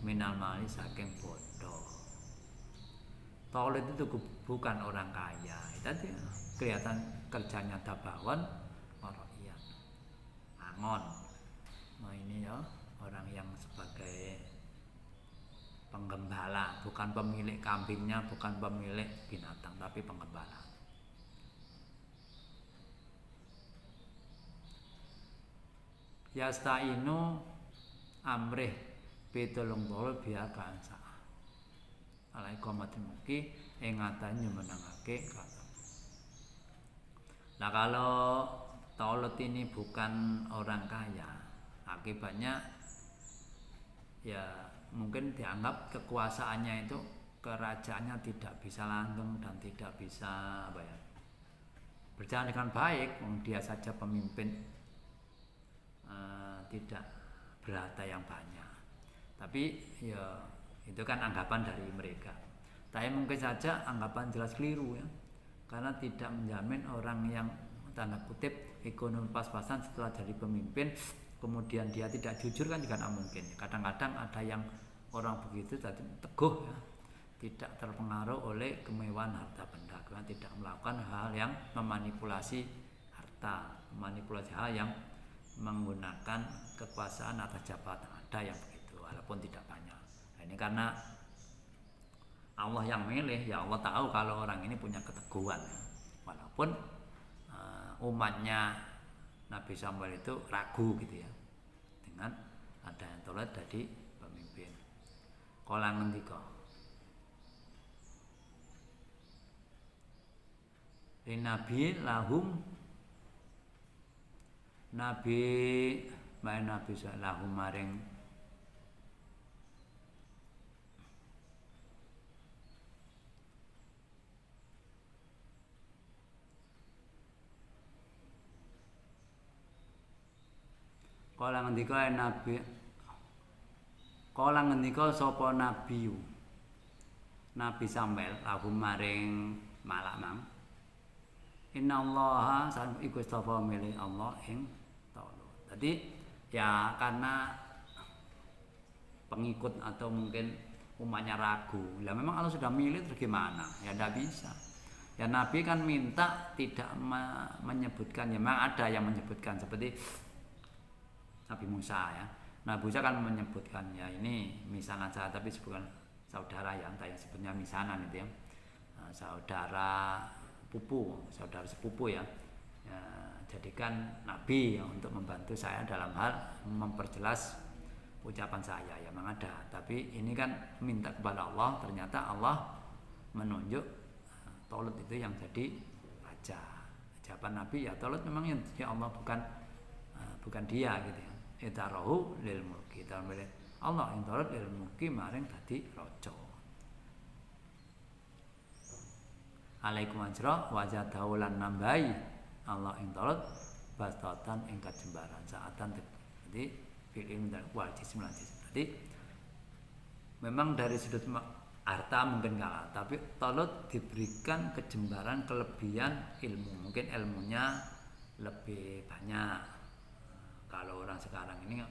[SPEAKER 1] minal mali saking bodoh. Tolut itu bukan orang kaya. Tadi kelihatan kerjanya dabawon, orang iya angon. Nah ini ya orang yang sebagai penggembala, bukan pemilik kambingnya, bukan pemilik binatang, tapi penggembala. Yastainu amrih pitulung puluh biakaan sa'ah alaikomatin muki ingatanya menangake kata. Nah kalau Tolut ini bukan orang kaya, akibatnya ya mungkin dianggap kekuasaannya itu, kerajaannya tidak bisa langgeng dan tidak bisa apa ya, berjalan dengan baik. Dia saja pemimpin tidak berharta yang banyak. Tapi ya itu kan anggapan dari mereka. Tapi mungkin saja anggapan jelas keliru ya, karena tidak menjamin orang yang tanda kutip ekonomi pas-pasan setelah jadi pemimpin kemudian dia tidak jujur kan juga tidak mungkin. Kadang-kadang ada yang orang begitu tadi teguh ya, tidak terpengaruh oleh kemewahan harta benda, karena tidak melakukan hal yang memanipulasi harta, memanipulasi hal yang menggunakan kekuasaan atas jabatan. Ada yang begitu walaupun tidak banyak. Nah, ini karena Allah yang milih, ya Allah tahu kalau orang ini punya keteguhan ya. Walaupun umatnya Nabi Samuel itu ragu gitu ya, dengan ada yang tolet jadi pemimpin. Kala ngendika Nabi lahum Nabi main Nabi lahum maring kala ngendika Nabi Kala ngendika sapa nabi Nabi Samuel lahum maring Malak mang innallaha san iku istafa milih Allah ing Talut. Jadi ya karena pengikut atau mungkin umatnya ragu. Lah memang Allah sudah milih terus gimana? Ya tidak bisa. Ya Nabi kan minta tidak menyebutkan, ya memang ada yang menyebutkan seperti Nabi Musa ya. Nabi Musa kan menyebutkan ya ini misanan saja tapi bukan saudara ya, entah yang sebutnya misanan itu ya. Saudara sepupu ya. Ya jadikan Nabi ya, untuk membantu saya dalam hal memperjelas ucapan saya ya memang ada. Tapi ini kan minta kepada Allah, ternyata Allah menunjuk Talut itu yang jadi raja. Jawaban Nabi ya Talut memang yang jadi Allah bukan dia gitu ya. Itarahu lil mulki Allah yang Talut lil mulki maring dadi raja. Alaikum ajra wajah daulan nambahi Allah yang Talut bastatan ing kajembaran saatan. Jadi fi'il dan wajib sembilan. Jadi memang dari sudut harta mungkin kalah, tapi Talut diberikan kejembaran kelebihan ilmu, mungkin ilmunya lebih banyak. Kalau orang sekarang ini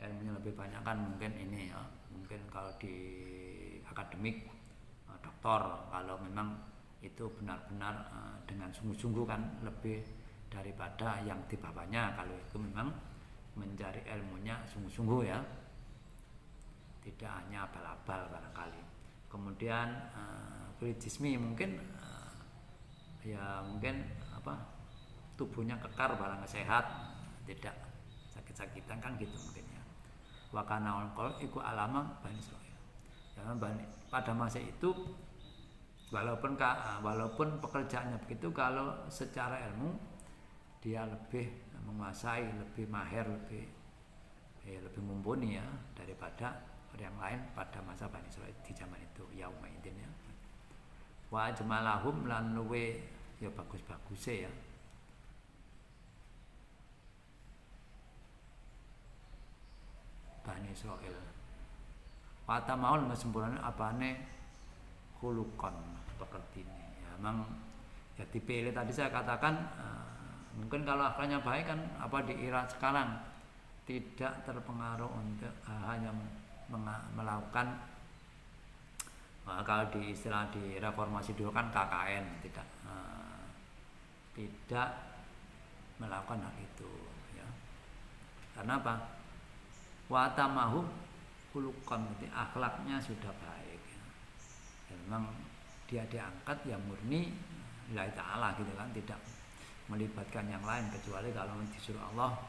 [SPEAKER 1] ilmunya lebih banyak kan mungkin ini ya, mungkin kalau di akademik doktor, kalau memang itu benar-benar dengan sungguh-sungguh kan lebih daripada yang di bawahnya. Kalau itu memang mencari ilmunya sungguh-sungguh ya, tidak hanya abal-abal barangkali. Kemudian jismi mungkin ya mungkin tubuhnya kekar barang sehat, tidak sakit-sakitan kan gitu mungkin ya. Wa kana qol iku alama Bani Israil. Ya, pada masa itu walaupun pekerjaannya begitu, kalau secara ilmu dia lebih menguasai, lebih mahir, lebih mumpuni ya daripada orang lain pada masa Bani Israil di zaman itu yaumaidin ya. Wa ajmalahum lan luwe ya bagus-baguse ya. Bani Israil. Wa tamaul sempurna apane khuluqan pekertine. Ya memang ya dipilih tadi saya katakan mungkin kalau akhlaknya baik kan di era sekarang tidak terpengaruh untuk hanya melakukan kalau di istilah di reformasi dulu kan KKN tidak melakukan hal itu ya. Karena apa? Wa tamahum khuluqan, akhlaknya sudah baik ya. Ya, memang dia diangkat ya murni lillahi ta'ala gitu kan, tidak melibatkan yang lain kecuali kalau disuruh Allah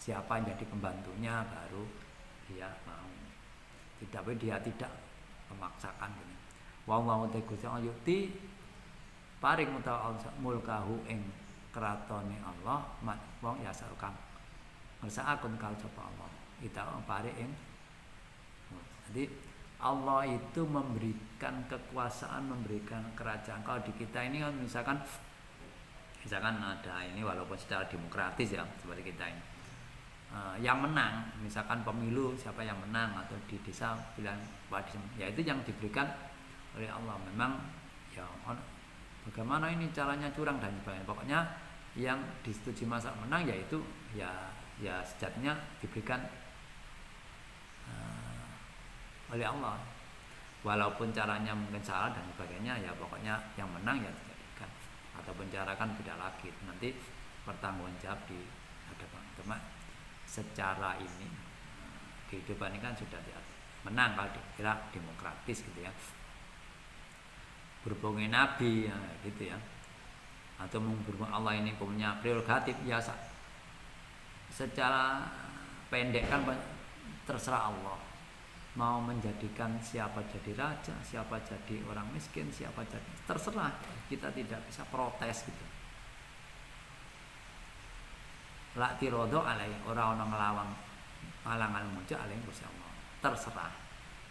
[SPEAKER 1] siapa yang jadi pembantunya baru dia mau. Tapi dia tidak memaksakan gitu. Wa te Gusti Allah yukti paring utawa mulkahu ing kratone Allah mat wong ya sakang ngersakaken kal sapa Allah kita paring ing. Jadi Allah itu memberikan kekuasaan, memberikan kerajaan. Kalau di kita ini kan misalkan ada ini walaupun secara demokratis ya seperti kita ini. Yang menang, misalkan pemilu siapa yang menang atau di desa pilihan ya itu yang diberikan oleh Allah. Memang ya bagaimana ini caranya curang dan sebagainya. Pokoknya yang disetujui masa menang yaitu ya sejatinya diberikan oleh Allah. Walaupun caranya mungkin salah dan sebagainya ya pokoknya yang menang ya dijadikan. Ataupun cara kan tidak lagi nanti bertanggungjawab di hadapan teman. Secara ini kehidupan ini kan sudah menang kalau dikira demokratis gitu ya, berhubungan Nabi ya, gitu ya, atau berhubung Allah ini punya prerogatif ya. Secara pendek kan terserah Allah mau menjadikan siapa jadi raja, siapa jadi orang miskin, siapa jadi terserah, kita tidak bisa protes gitu. La tirodo alai orang ngelawang malangan muja alai Gusti Allah. Terserah,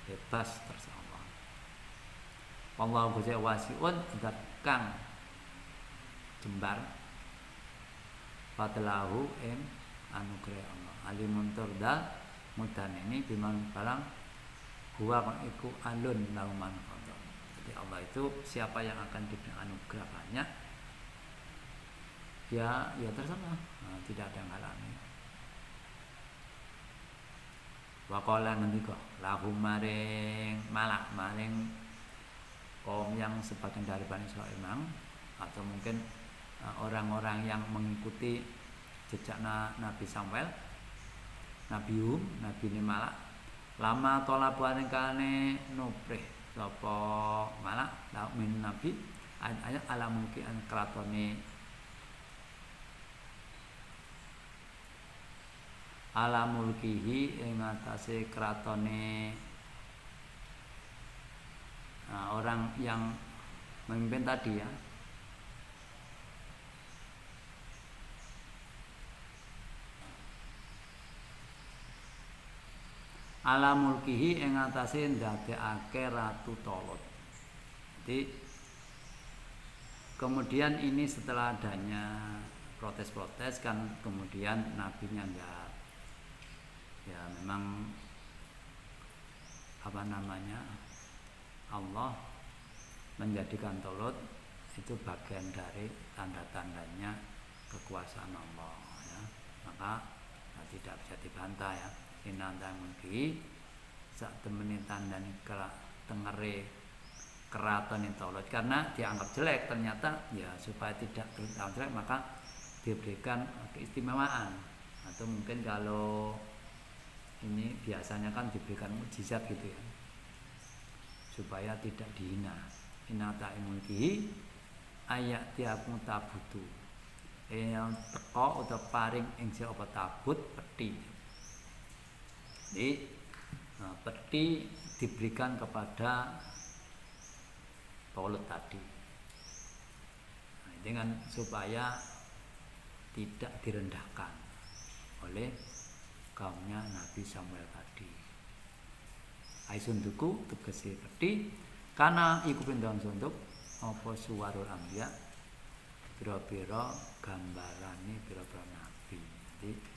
[SPEAKER 1] bebas terserah Allah. Wallahu Gusti wasiun zat kang jembar fadlahu ing anugerah Allah. Alimun turda mudan ini biman barang huwa iku alun lauman qadha. Jadi Allah itu siapa yang akan diberi anugerah banyak ya terserah, tidak ada yang halangi. Wa qala ngendika lahum maring malak maring kaum yang sebagian dari Bani Israil atau mungkin orang-orang yang mengikuti jejak Nabi Samuel, Nabi Nabi Malak lama tolabu kane nuprih sapa malak min nabi ayat ala mungkin kratone ala mulkihi ing atase kratone orang yang memimpin tadi ya. Ala mulkihi ing atase ndadekake Ratu Tolot. Jadi kemudian ini setelah adanya protes-protes kan kemudian nabinya enggak ya memang apa namanya Allah menjadikan Tolot itu bagian dari tanda-tandanya kekuasaan Allah ya. Maka tidak bisa dibantah ya. Inantang mugi sak temene tandane tengere keraton Tolot karena dianggap jelek ternyata ya supaya tidak dianggap jelek maka diberikan keistimewaan atau mungkin kalau ini biasanya kan diberikan mukjizat gitu ya supaya tidak dihina. Inata mulki ayat tiap mutabutu yang teko atau paring ing apa tabut peti. Jadi peti diberikan kepada Tolot tadi dengan supaya tidak direndahkan oleh kaumnya Nabi Samuel tadi. Aisunduku tegese peti karena iku pindhon sunduk apa suwarul anbiya pira-pira gambarane pira-pira nabi. Jadi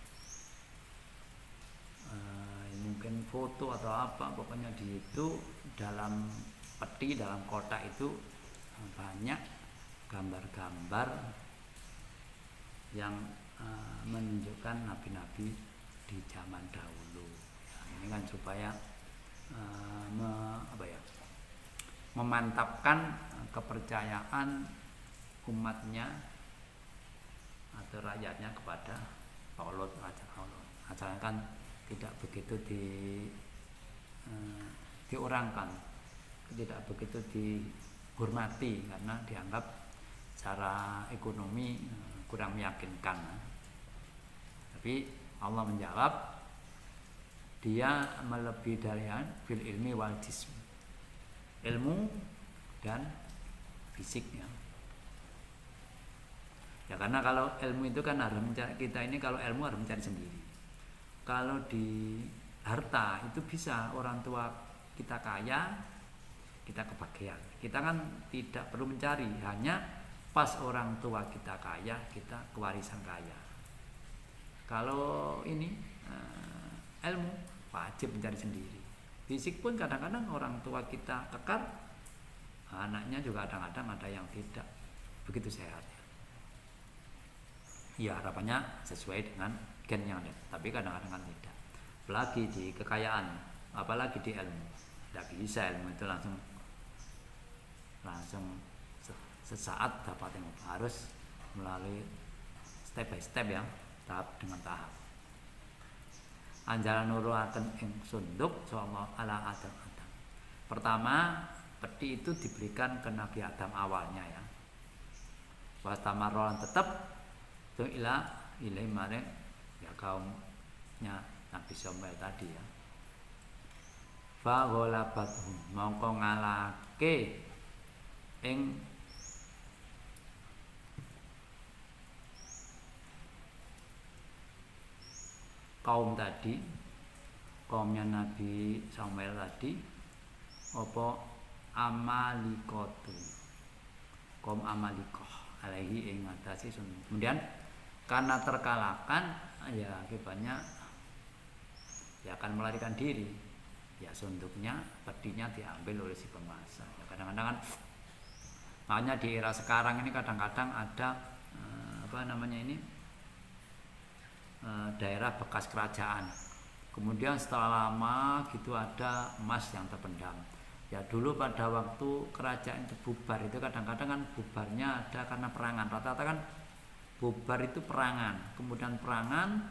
[SPEAKER 1] mungkin foto atau apa pokoknya di itu dalam peti dalam kotak itu banyak gambar-gambar yang menunjukkan nabi-nabi di zaman dahulu. Ya, ini kan supaya memantapkan kepercayaan umatnya atau rakyatnya kepada Tolot raja Tolot. Asalkan tidak begitu diorangkan, tidak begitu dihormati karena dianggap secara ekonomi kurang meyakinkan. Tapi Allah menjawab dia melebihi dari fil ilmi wal jism, ilmu dan fisiknya. Ya karena kalau ilmu itu kan harus mencari, kita ini kalau ilmu harus mencari sendiri. Kalau di harta itu bisa orang tua kita kaya, kita kebagian. Kita kan tidak perlu mencari, hanya pas orang tua kita kaya, kita kewarisan kaya. Kalau ini ilmu wajib mencari sendiri. Fisik pun kadang-kadang orang tua kita kekar, anaknya juga kadang-kadang ada yang tidak begitu sehat. Ya harapannya sesuai dengan gen yang ada, tapi kadang-kadang kan tidak. Apalagi di kekayaan, apalagi di ilmu, tidak bisa ilmu itu langsung sesaat dapat ilmu, harus melalui step by step ya, tahap dengan tahap. Anjalan nuruaken ing sunduk sama ala Adam. Pertama, peti itu diberikan ke Nabi Adam awalnya ya. Wastamarolan tetap itu ilai maring ya kaumnya Nabi Samuel tadi ya. Fa ghalabathum mongko ngalake ing kaum tadi, kaumnya Nabi Samuel tadi apa Amalikotu, kaum Amalikoh alaihi ing atase sun. Kemudian karena terkalahkan ya akibatnya ya akan melarikan diri ya sunduknya, pedinya diambil oleh si penguasa. Ya, kadang-kadang kan, makanya di era sekarang ini kadang-kadang ada daerah bekas kerajaan. Kemudian setelah lama gitu ada emas yang terpendam. Ya dulu pada waktu kerajaan itu bubar itu kadang-kadang kan bubarnya ada karena perangan. Rata-rata kan bubar itu perangan. Kemudian perangan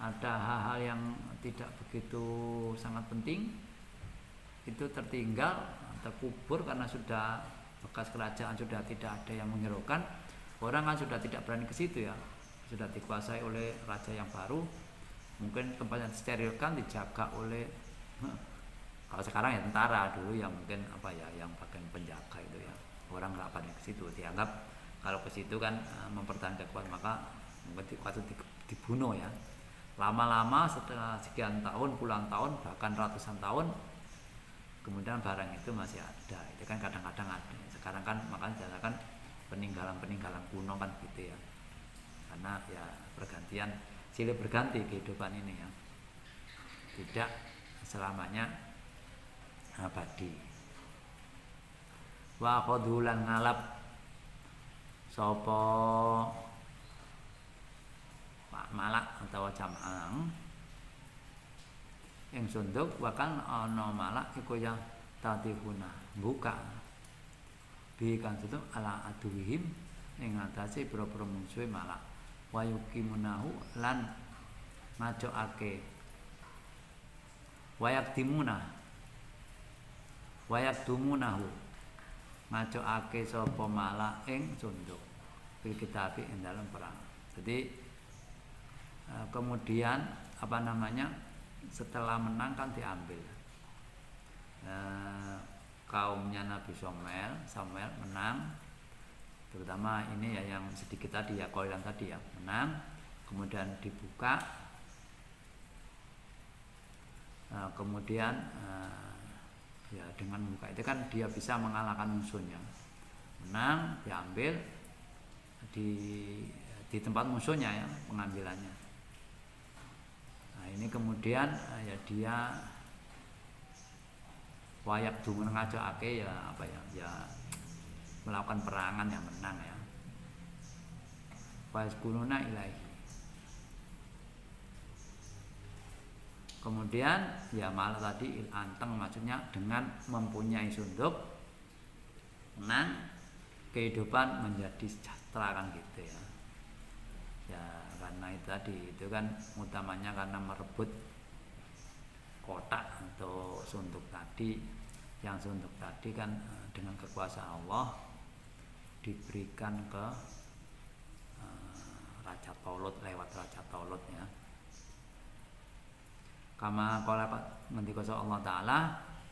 [SPEAKER 1] ada hal-hal yang tidak begitu sangat penting itu tertinggal, terkubur karena sudah bekas kerajaan sudah tidak ada yang menghiraukan. Orang kan sudah tidak berani ke situ ya. Sudah dikuasai oleh raja yang baru. Mungkin tempat yang disterilkan dijaga oleh kalau sekarang ya tentara, dulu yang mungkin yang bagian penjaga itu ya. Orang nggak pada ke situ, dianggap kalau ke situ kan mempertahankan kekuatan, maka mungkin dibunuh ya. Lama-lama setelah sekian tahun, puluhan tahun, bahkan ratusan tahun, kemudian barang itu masih ada. Itu kan kadang-kadang ada. Sekarang kan makanya kan peninggalan-peninggalan kuno kan gitu ya. Karena ya pergantian, silih berganti kehidupan ini ya. Tidak selamanya abadi. Wa khudulan ngalap sapa malak atau jam'ang yang sunduk bahkan ana malak iku ya tatihuna buka bi kan sunduk ala aduhim ing atase pira-pira musuhe malak wa yuqimunahu lan ngajokake wayak dumunahu ngajokake sapa malak ing sunduk bil kitabi ing dalam perang. Jadi kemudian setelah menang kan diambil. Kaumnya Nabi Samuel menang, terutama ini ya yang sedikit tadi ya, Qailan tadi ya, menang, kemudian dibuka, kemudian ya dengan membuka itu kan dia bisa mengalahkan musuhnya. Menang, diambil di tempat musuhnya ya pengambilannya. Nah ini kemudian ya dia wayak dungu ngajokake ya melakukan perangan yang menang ya. Waskununa ilahi. Kemudian ya malah tadi anteng maksudnya dengan mempunyai sunduk menang, kehidupan menjadi sejahtera kan gitu ya. Ya karena itu tadi itu kan utamanya karena merebut kotak atau sunduk tadi. Yang sunduk tadi kan dengan kekuasaan Allah diberikan ke Raja Tolut, lewat Raja Tolut ya. Kama qala ngendika Allah taala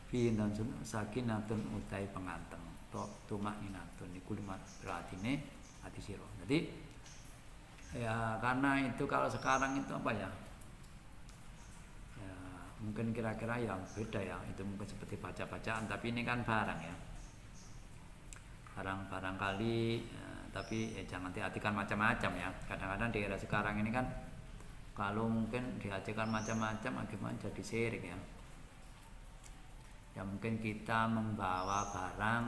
[SPEAKER 1] fi dansun sakinatun utai penganteng to tumaninatun iku lima beratine ati sira. Jadi ya karena itu kalau sekarang itu ya mungkin kira-kira yang beda ya, itu mungkin seperti baca-bacaan, tapi ini kan barang ya, barang kali tapi jangan diartikan macam-macam ya. Kadang-kadang di era sekarang ini kan kalau mungkin diartikan macam-macam akibatnya jadi syirik ya. Ya mungkin kita membawa barang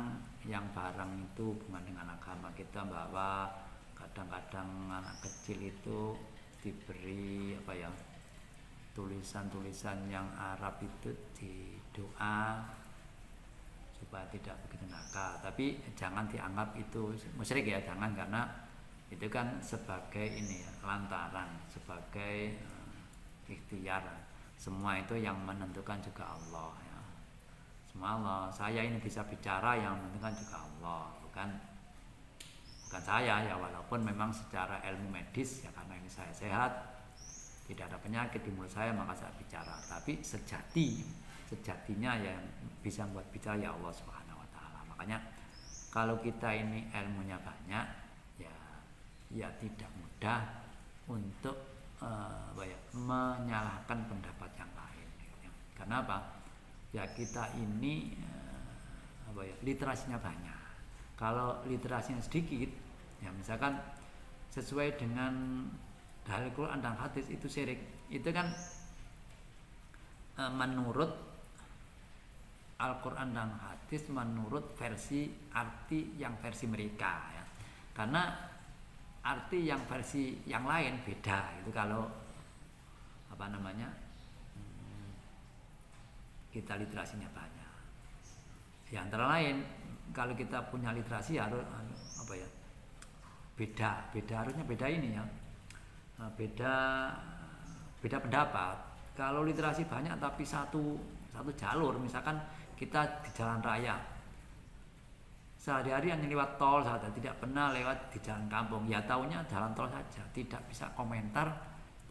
[SPEAKER 1] yang barang itu hubungan dengan agama, kita bawa kadang-kadang anak kecil itu diberi tulisan-tulisan yang Arab itu di doa supaya tidak begitu nakal. Tapi jangan dianggap itu musyrik ya, jangan, karena itu kan sebagai ini ya, lantaran, sebagai ikhtiar. Semua itu yang menentukan juga Allah ya. Semua Allah. Saya ini bisa bicara yang menentukan juga Allah, bukan saya ya, walaupun memang secara ilmu medis ya, karena ini saya sehat, tidak ada penyakit di mulut saya maka saya bicara, tapi sejatinya yang bisa buat bicara ya Allah Subhanahu wa taala. Makanya kalau kita ini ilmunya banyak ya tidak mudah untuk menyalahkan pendapat yang lain ya. Karena apa? Ya kita ini literasinya banyak. Kalau literasinya sedikit ya, misalkan sesuai dengan dalil Quran dan hadis itu syirik, itu kan menurut Al-Quran dan hadis menurut versi arti yang versi mereka ya. Karena arti yang versi yang lain beda itu kalau apa namanya kita literasinya banyak. Ya antara lain kalau kita punya literasi harus apa ya beda harusnya beda ini ya beda pendapat. Kalau literasi banyak tapi satu jalur, misalkan kita di jalan raya sehari-hari hanya lewat tol saja, tidak pernah lewat di jalan kampung, ya taunya jalan tol saja, tidak bisa komentar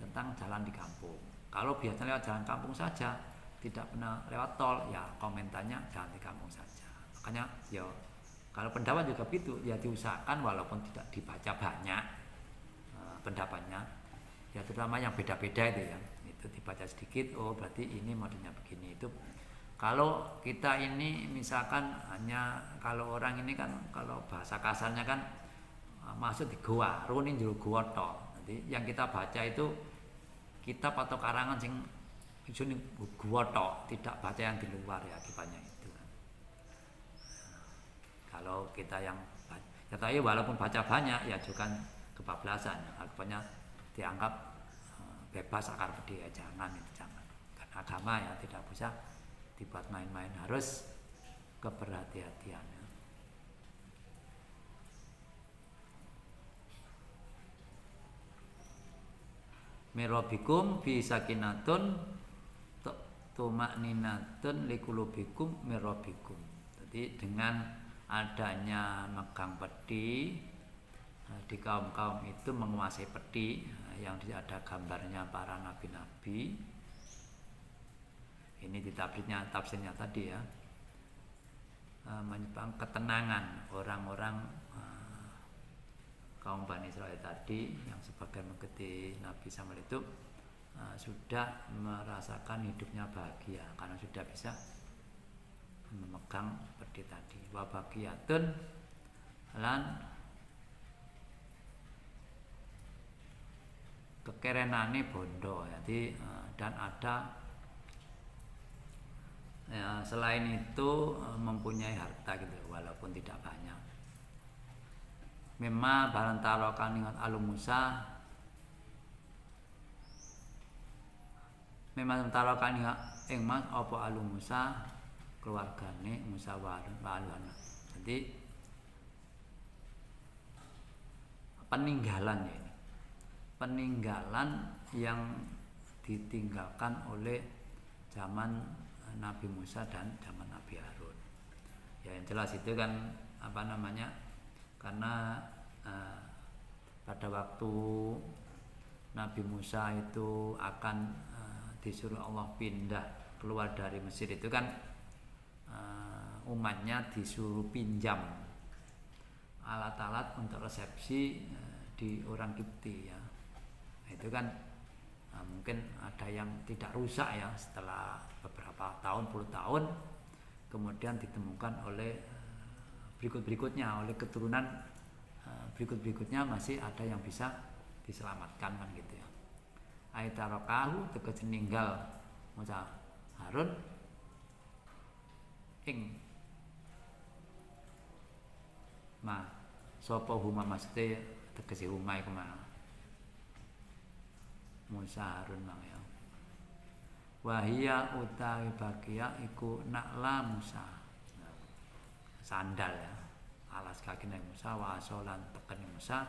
[SPEAKER 1] tentang jalan di kampung. Kalau biasanya lewat jalan kampung saja, tidak pernah lewat tol, ya komentarnya jalan di kampung saja. Makanya ya kalau pendapat juga begitu, ya diusahakan walaupun tidak dibaca banyak pendapatnya, ya terutama yang beda-beda itu ya, itu dibaca sedikit, oh berarti ini modelnya begini. Itu kalau kita ini misalkan hanya kalau orang ini kan kalau bahasa kasarnya kan masuk di goa, runin jero goa tok. Nanti yang kita baca itu kitab atau karangan sing isine goa tok, tidak baca yang di luar ya akibatnya itu kan. Kalau kita yang ya tapi walaupun baca banyak ya juga kebablasan, akibatnya dianggap bebas akar pedi ya jangan. Karena agama ya tidak bisa dibuat main-main, harus keberhati-hatian ya. Mirobikum fi sakinatun tumakninatun likulubikum mirobikum. Jadi dengan adanya megang pedi di kaum-kaum itu menguasai pedi yang ada gambarnya para nabi-nabi. Ini di tafsirnya tadi ya, menyebabkan ketenangan orang-orang kaum Bani Israel tadi yang sebagian mengikuti Nabi Samuel itu sudah merasakan hidupnya bahagia karena sudah bisa memegang pedi tadi. Wa baqiyatun lan kekerenane bondo, jadi dan ada ya, selain itu mempunyai harta gitu walaupun tidak banyak. Mimma barantarokan dengan alu Musa, memang tarokan ing mas apa alu Musa keluargane Musa walana. Jadi peninggalan ya ini, peninggalan yang ditinggalkan oleh zaman Nabi Musa dan zaman Nabi Harun. Ya yang jelas itu kan apa namanya? Karena pada waktu Nabi Musa itu akan disuruh Allah pindah keluar dari Mesir itu kan umatnya disuruh pinjam alat-alat untuk resepsi di orang Kipti ya. Itu kan mungkin ada yang tidak rusak ya setelah beberapa tahun, puluh tahun kemudian ditemukan oleh berikut-berikutnya, oleh keturunan berikut-berikutnya masih ada yang bisa diselamatkan kan gitu ya. Aitarokahu tegese ninggal Musa Harun ing ma sapa huma maksudnya tegese huma iku ma Musa Harun mang ya. Wahia utawi bagia iku nakla Musa. Sandal ya. Alas kakine Musa wa asolan teken Musa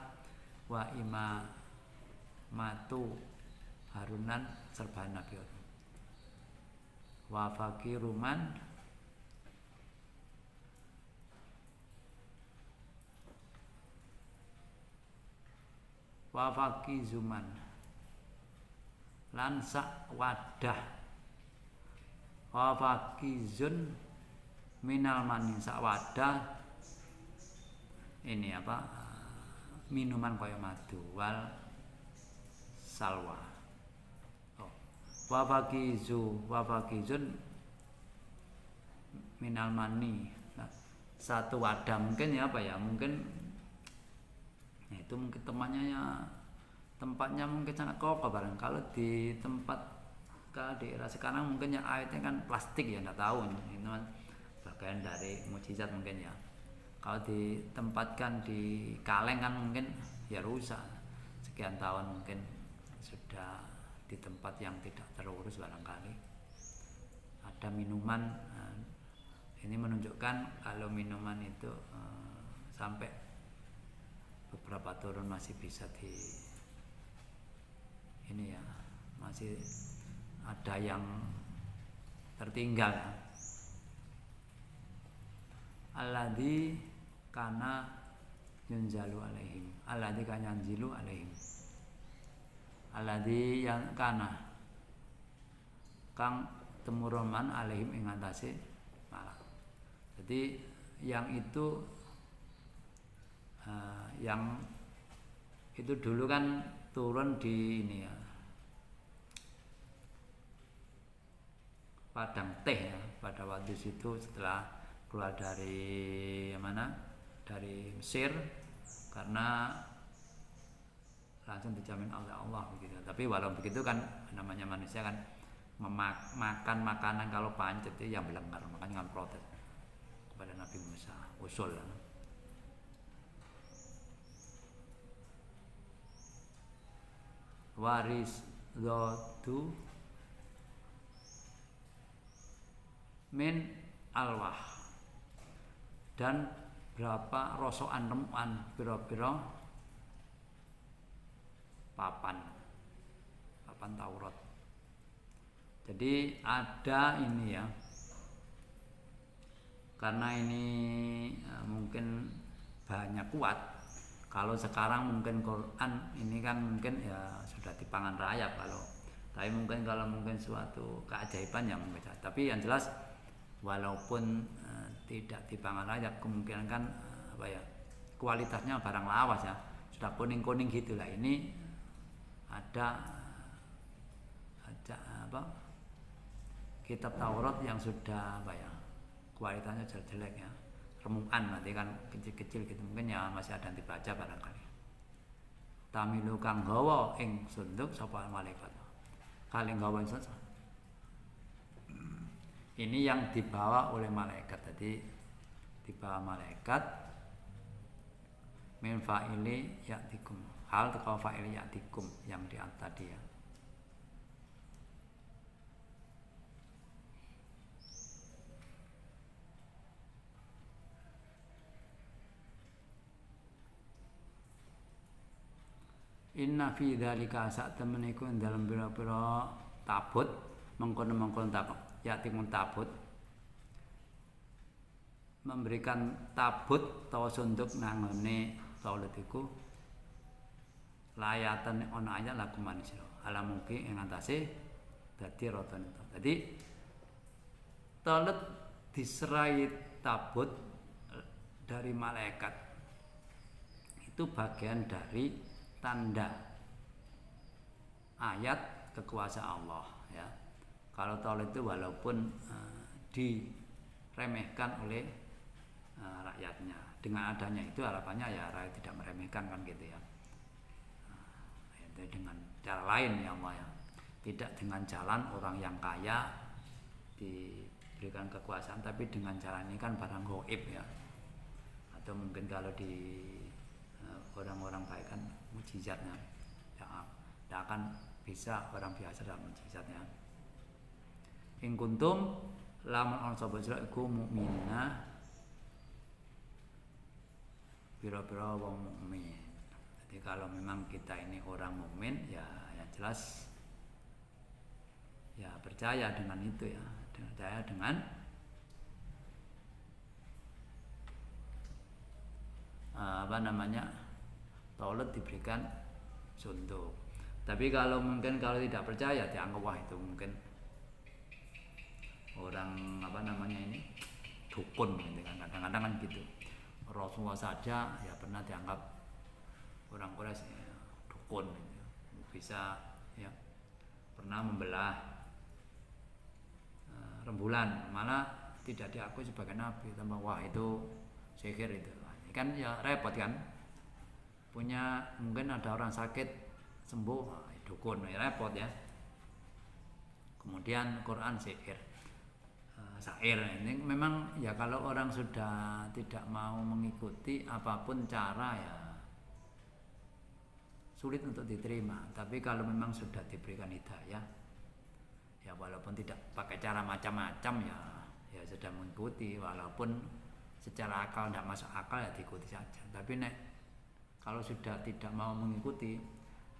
[SPEAKER 1] wa ima matu Harunan serba Nabi Harun. Wa fakiruman wa fakizuman lan sak wadah wa fakizun minal mani sak wadah ini apa minuman kaya madu wal salwa. Wa fakizun minal mani. Nah, satu wadah mungkin ya apa ya, mungkin nah, itu mungkin tempatnya mungkin sangat kokoh barang. Kalau di tempat kalau di era sekarang mungkin yang airnya kan plastik ya, nggak tahu ini bagian dari mukjizat mungkin ya. Kalau ditempatkan di kaleng kan mungkin ya rusak. Sekian tahun mungkin sudah di tempat yang tidak terurus barangkali. Ada minuman, ini menunjukkan kalau minuman itu sampai beberapa turun masih bisa di ini ya, masih ada yang tertinggal ya. Alladzi kana yunzalu alaihim, alladzi kana yanzilu alaihim, alladzi yang kana kang temurunman alaihim ing atase malak. Jadi yang itu yang itu dulu kan turun di ini ya, padang teh ya, pada waktu itu setelah keluar dari mana, dari Mesir, karena langsung dijamin oleh Allah begitu. Tapi walau begitu kan namanya manusia kan makan makanan kalau pancet itu yang melanggar, makanya kan protes kepada Nabi Musa, usul ya. Waris dhatu min alwah, dan berapa rosokan remukan pira-pira papan Taurat. Jadi ada ini ya, karena ini mungkin banyak kuat. Kalau sekarang mungkin Quran ini kan mungkin ya sudah dipangan rayap kalau, tapi mungkin kalau mungkin suatu keajaiban yang beda. Tapi yang jelas walaupun tidak dipangan rayap, kemungkinan kan apa ya, kualitasnya barang lawas ya, sudah kuning-kuning gitulah. Ini ada apa, kitab Taurat yang sudah apa ya, kualitasnya jelek ya, remukan nanti kan kecil-kecil gitu, mungkin ya masih ada yang dibaca barangkali. Tamilu kang gawa ing sunduk sapa malaikat, kali gawa ing sunduk. Ini yang dibawa oleh malaikat, jadi dibawa malaikat min fa'ili ya'tikum, hal teko fa'ili ya'tikum yang di atas tadi ya. Inna fi dzalika sak temene iku dalem pira-pira tabut, mengkono-mengkono tabut, yatimun tabut, memberikan tabut atau sunduk nangone Taurat iku layatan ana ayat laku manusia ala mungkin ing atase dadi roton. Jadi Taurat diserai tabut dari malaikat itu bagian dari tanda ayat kekuasaan Allah ya. Kalau Taurat itu walaupun diremehkan oleh rakyatnya, dengan adanya itu harapannya ya rakyat tidak meremehkan kan gitu ya. Itu dengan cara lain ya Allah ya, tidak dengan jalan orang yang kaya diberikan kekuasaan, tapi dengan cara ini kan barang gaib ya, atau mungkin kalau di orang-orang baik kan mujizatnya ya, tidak akan bisa orang biasa dalam mujizatnya. In kuntum lamun ana sapa sira iku mukminah, pira-pira wong mukmin. Jadi kalau memang kita ini orang mukmin ya yang jelas ya percaya dengan itu ya, percaya dengan apa namanya, Taurat diberikan sunduk. Tapi kalau mungkin kalau tidak percaya dianggap wah itu mungkin orang apa namanya ini dukun gitu kan, kadang-kadang kan gitu. Rasulullah saja ya pernah dianggap orang Quraisy ya, dukun gitu. Bisa ya pernah membelah rembulan, malah tidak diakui sebagai nabi, tambah wah itu sihir itu. Kan ya repot kan, punya mungkin ada orang sakit sembuh dukun ya repot ya. Kemudian Quran sihir, syair. Ini memang ya kalau orang sudah tidak mau mengikuti apapun cara ya sulit untuk diterima. Tapi kalau memang sudah diberikan hidayah ya walaupun tidak pakai cara macam-macam ya sudah mengikuti, walaupun secara akal tidak masuk akal ya diikuti saja. Tapi kalau sudah tidak mau mengikuti,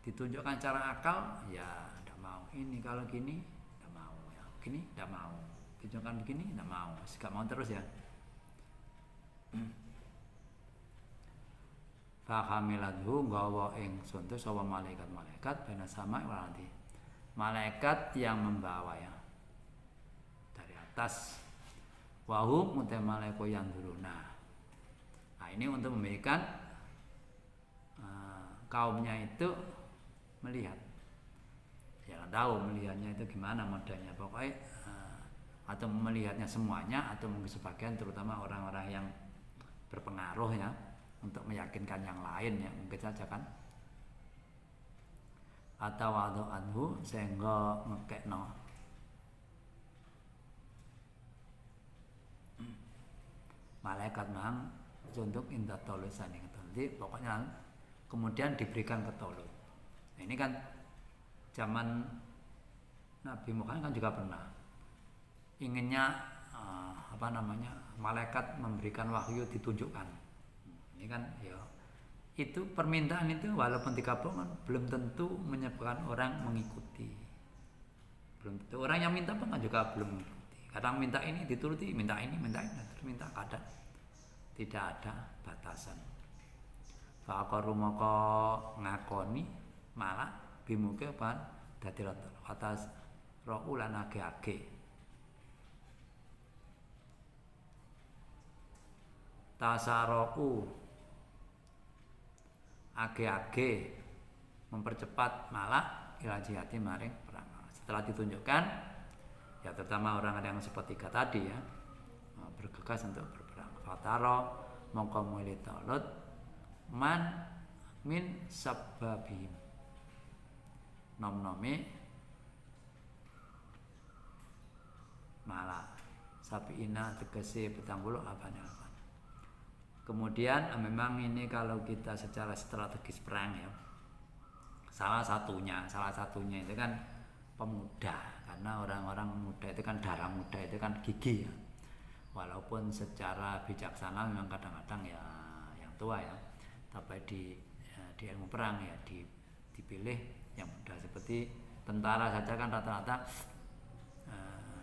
[SPEAKER 1] ditunjukkan cara akal ya tidak mau. Ini kalau gini tidak mau, ya gini tidak mau, ditunjukkan begini tidak mau, gak mau terus ya. Fahamiladhu gawa ingsun tu sawa malaikat bena sama waladi. Malaikat yang membawa ya dari atas. Wahum mutai malaiku yang duruna. Nah ini untuk memberikan kaumnya itu melihat. Ya tahu melihatnya itu gimana modelnya. Pokoknya atau melihatnya semuanya atau mungkin sebagian, terutama orang-orang yang berpengaruh ya, untuk meyakinkan yang lain ya mungkin saja kan. Atau anhu sehingga ngekekno malaikat mang untuk indah tolusan yang tadi pokoknya kemudian diberikan ketolut. Nah, ini kan zaman Nabi Muhammad kan juga pernah inginnya malaikat memberikan wahyu ditunjukkan. Ini kan ya itu permintaan itu walaupun dikabulkan belum tentu menyebabkan orang mengikuti. Belum tentu orang yang minta pun juga belum mengikuti. Kadang minta ini dituruti, minta ini, terus minta kadang tidak ada batasan. Faqaru maka ngakoni malah bimuke pan dadi atas raulan age-age. Tasarau age-age mempercepat malah ila jihati maring perang. Setelah ditunjukkan ya terutama orang yang sepertiga tadi ya bergegas untuk berperang. Fataro mongko mulih talut man min sababihim nom-nome malah sapiina tegese 70 apane. Kemudian memang ini kalau kita secara strategis perang ya salah satunya itu kan pemuda, karena orang-orang muda itu kan darah muda itu kan gigih ya. Walaupun secara bijaksana memang kadang-kadang ya yang tua ya, tapi di ilmu perang ya dipilih yang muda. Seperti tentara saja kan rata-rata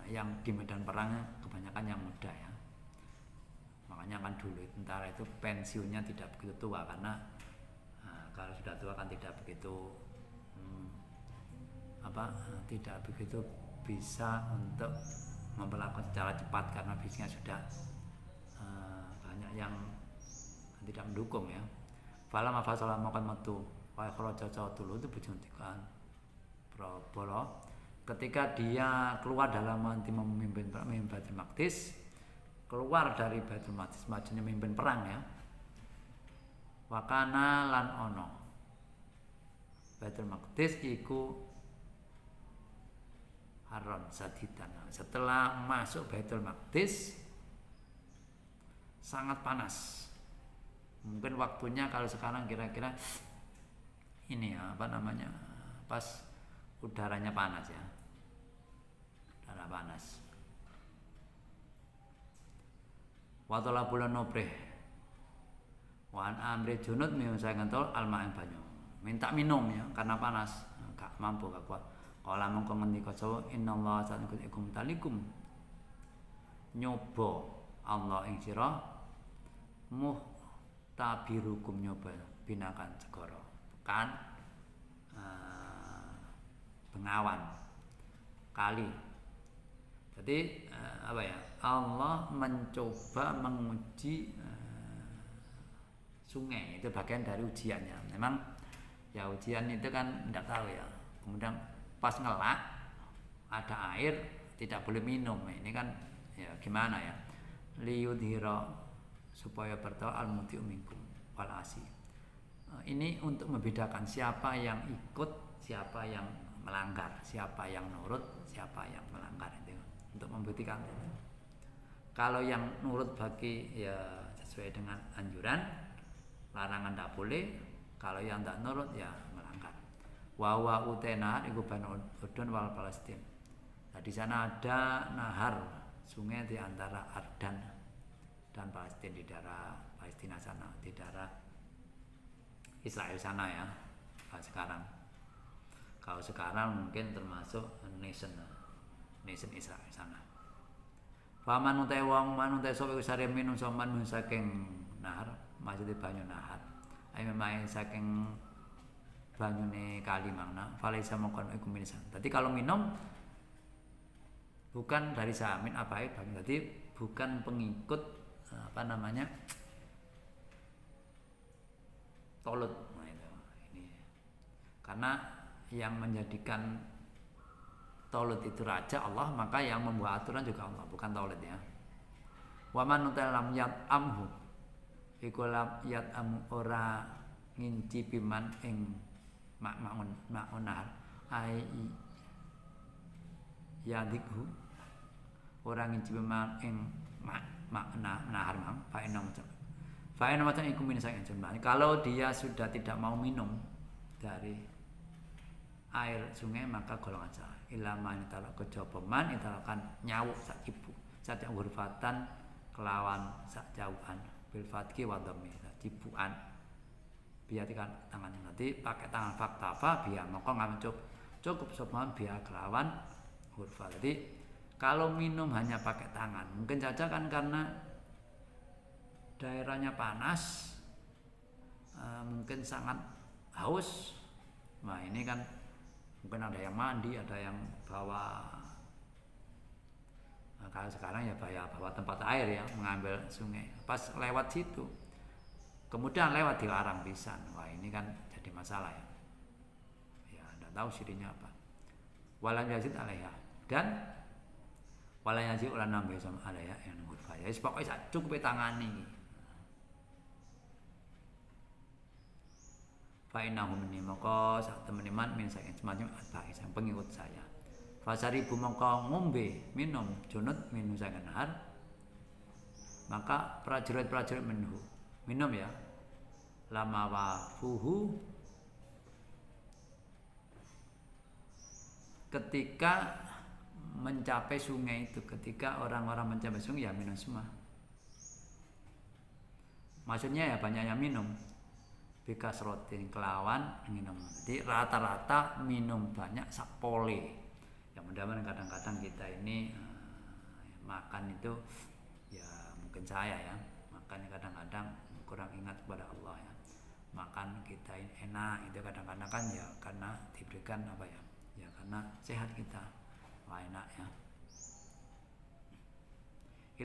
[SPEAKER 1] yang di medan perang kebanyakan yang muda ya. Makanya kan dulu tentara itu pensiunnya tidak begitu tua, karena kalau sudah tua kan tidak begitu tidak begitu bisa untuk memperlakukan secara cepat karena fisiknya sudah banyak yang tidak mendukung ya. Fala mafasala makan metu wa kharaja dulu itu bujuntikan Prabowo ketika dia keluar dalam memimpin Baitul Maqdis, keluar dari Baitul Maqdis majunya memimpin perang ya. Wakana lan ono Baitul Maqdis iku haron sadidan. Setelah masuk Baitul Maqdis sangat panas. Mungkin waktunya kalau sekarang kira-kira ini ya, pas udaranya panas ya. Udara panas. Watola bulan nobreh. Wan amri junud saya ngentol alma yang banyu. Minta minum ya karena panas, gak mampu, gak kuat. Kala mongko ngendika sawa innallaha sa'alakum talikum. Nyoba Allah ing sira muhtabirukum nyoba binakan segara. Kan bengawan kali. Jadi Allah mencoba menguji sungai, itu bagian dari ujiannya. Memang ya ujian itu kan tidak tahu ya. Kemudian pas ngelak ada air tidak boleh minum. Ini kan ya gimana ya? Liyudhira supaya bertahu al-mutiu minkum wal asi. Ini untuk membedakan siapa yang ikut, siapa yang melanggar, siapa yang nurut, siapa yang melanggar itu. untuk membuktikan itu. Kalau yang nurut bagi ya sesuai dengan anjuran, larangan tidak boleh. Kalau yang tidak nurut ya melanggar. Wa utena iku banu Urdun wal Palestin. Nah, di sana ada nahar sungai di antara Ardan dan Palestina, di daerah Palestina sana, di daerah Israel sana ya. Kalau sekarang mungkin termasuk nation Israel sana. Paman utai wong manut sapa iku sare minum soman saking nahar, maksudnya banyu nahar. Ayo memang saking banyune kali makna falaisa mongkon iku minisan. Dadi kalau minum bukan dari samin apa itu, berarti bukan pengikut tolut. Nah, itu ini karena yang menjadikan tolut itu raja Allah, maka yang membuat aturan juga Allah, bukan tolut ya. Wa man lam yat amhu iku lam yat am ora ngincipi man ing ma'unar ai yadikhu orang ngincipi man ing nahar mang fa'ina macam iku min sang insun. Kalau dia sudah tidak mau minum dari air sungai maka golongan salah. Ilaman italak kejaba man italakan nyawuk sak ibu sak hurfatan kelawan sak jauhan bil fatki wa dhammi cipuan biatikan tangan nanti pakai tangan faktafa biar maka ngambil cukup sopan biar kelawan hurfa. Jadi kalau minum hanya pakai tangan mungkin saja kan karena daerahnya panas, mungkin sangat haus. Nah ini kan mungkin ada yang mandi, ada yang bawa. Nah, kalau sekarang ya bawa tempat air ya, mengambil sungai. Pas lewat situ, kemudian lewat dilarang pisan. Wah ini kan jadi masalah ya. Ya tidak tahu sirinya apa. Walan yazid alaiha dan walan yazid ulan nambah sama alaiha yang hurfa. Ya pokoknya cukup tangani. Fa'inahum ini maka sak teman-teman min saking semacam atba'i sang pengikut saya. Fasaribu maka ngombe minum junut minum saking nahar. Maka prajurit-prajurit minum ya. Lama wafuhu ketika mencapai sungai itu, ketika orang-orang mencapai sungai ya minum semua. Maksudnya ya banyak yang minum. Bikas rotin kelawan minum. Jadi rata-rata minum banyak sapole. Ya mudah-mudahan kadang-kadang kita ini makan itu ya mungkin saya ya makan kadang-kadang kurang ingat kepada Allah ya. Makan kita ini enak itu kadang-kadang kan ya karena diberikan apa ya? Ya karena sehat kita. Wah enak ya.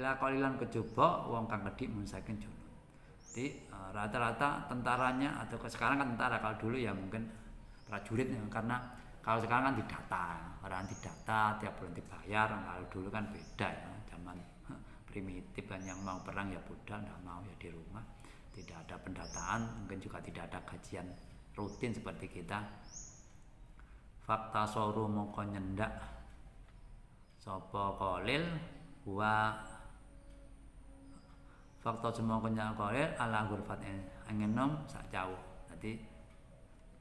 [SPEAKER 1] Ila qalilan kejaba wong kang kedhik mun saking junut. Jadi rata-rata tentaranya atau sekarang kan tentara, kalau dulu ya mungkin prajurit ya, karena kalau sekarang kan didata, orang didata tiap bulan dibayar. Kalau dulu kan beda ya, zaman primitif kan, yang mau perang ya budal, tidak mau ya di rumah, tidak ada pendataan, mungkin juga tidak ada kajian rutin seperti kita. Fakta soru moko nyendak sapa qalil wa fakta semua kenyak qalil ala ghurfat angenom sak jauh.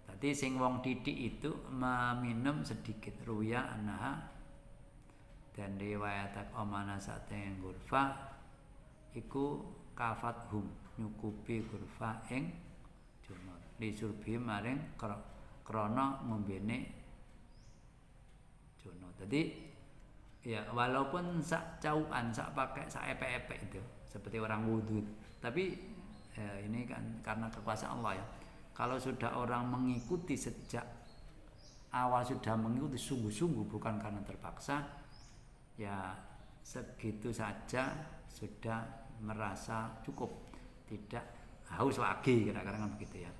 [SPEAKER 1] Jadi sing wong titik itu minum sedikit ruya anaha dan riwayatak omana sateng ghurfa iku kafat hum nyukupi ghurfa ing junut disurbi maring krana ngombene junut. Jadi ya walaupun sak jauhan sak pakai sak epek-epek itu seperti orang wudhu, tapi ini kan karena kekuasaan Allah ya. Kalau sudah orang mengikuti sejak awal, sudah mengikuti sungguh-sungguh bukan karena terpaksa, ya segitu saja sudah merasa cukup, tidak haus lagi, kira-kira kan begitu ya.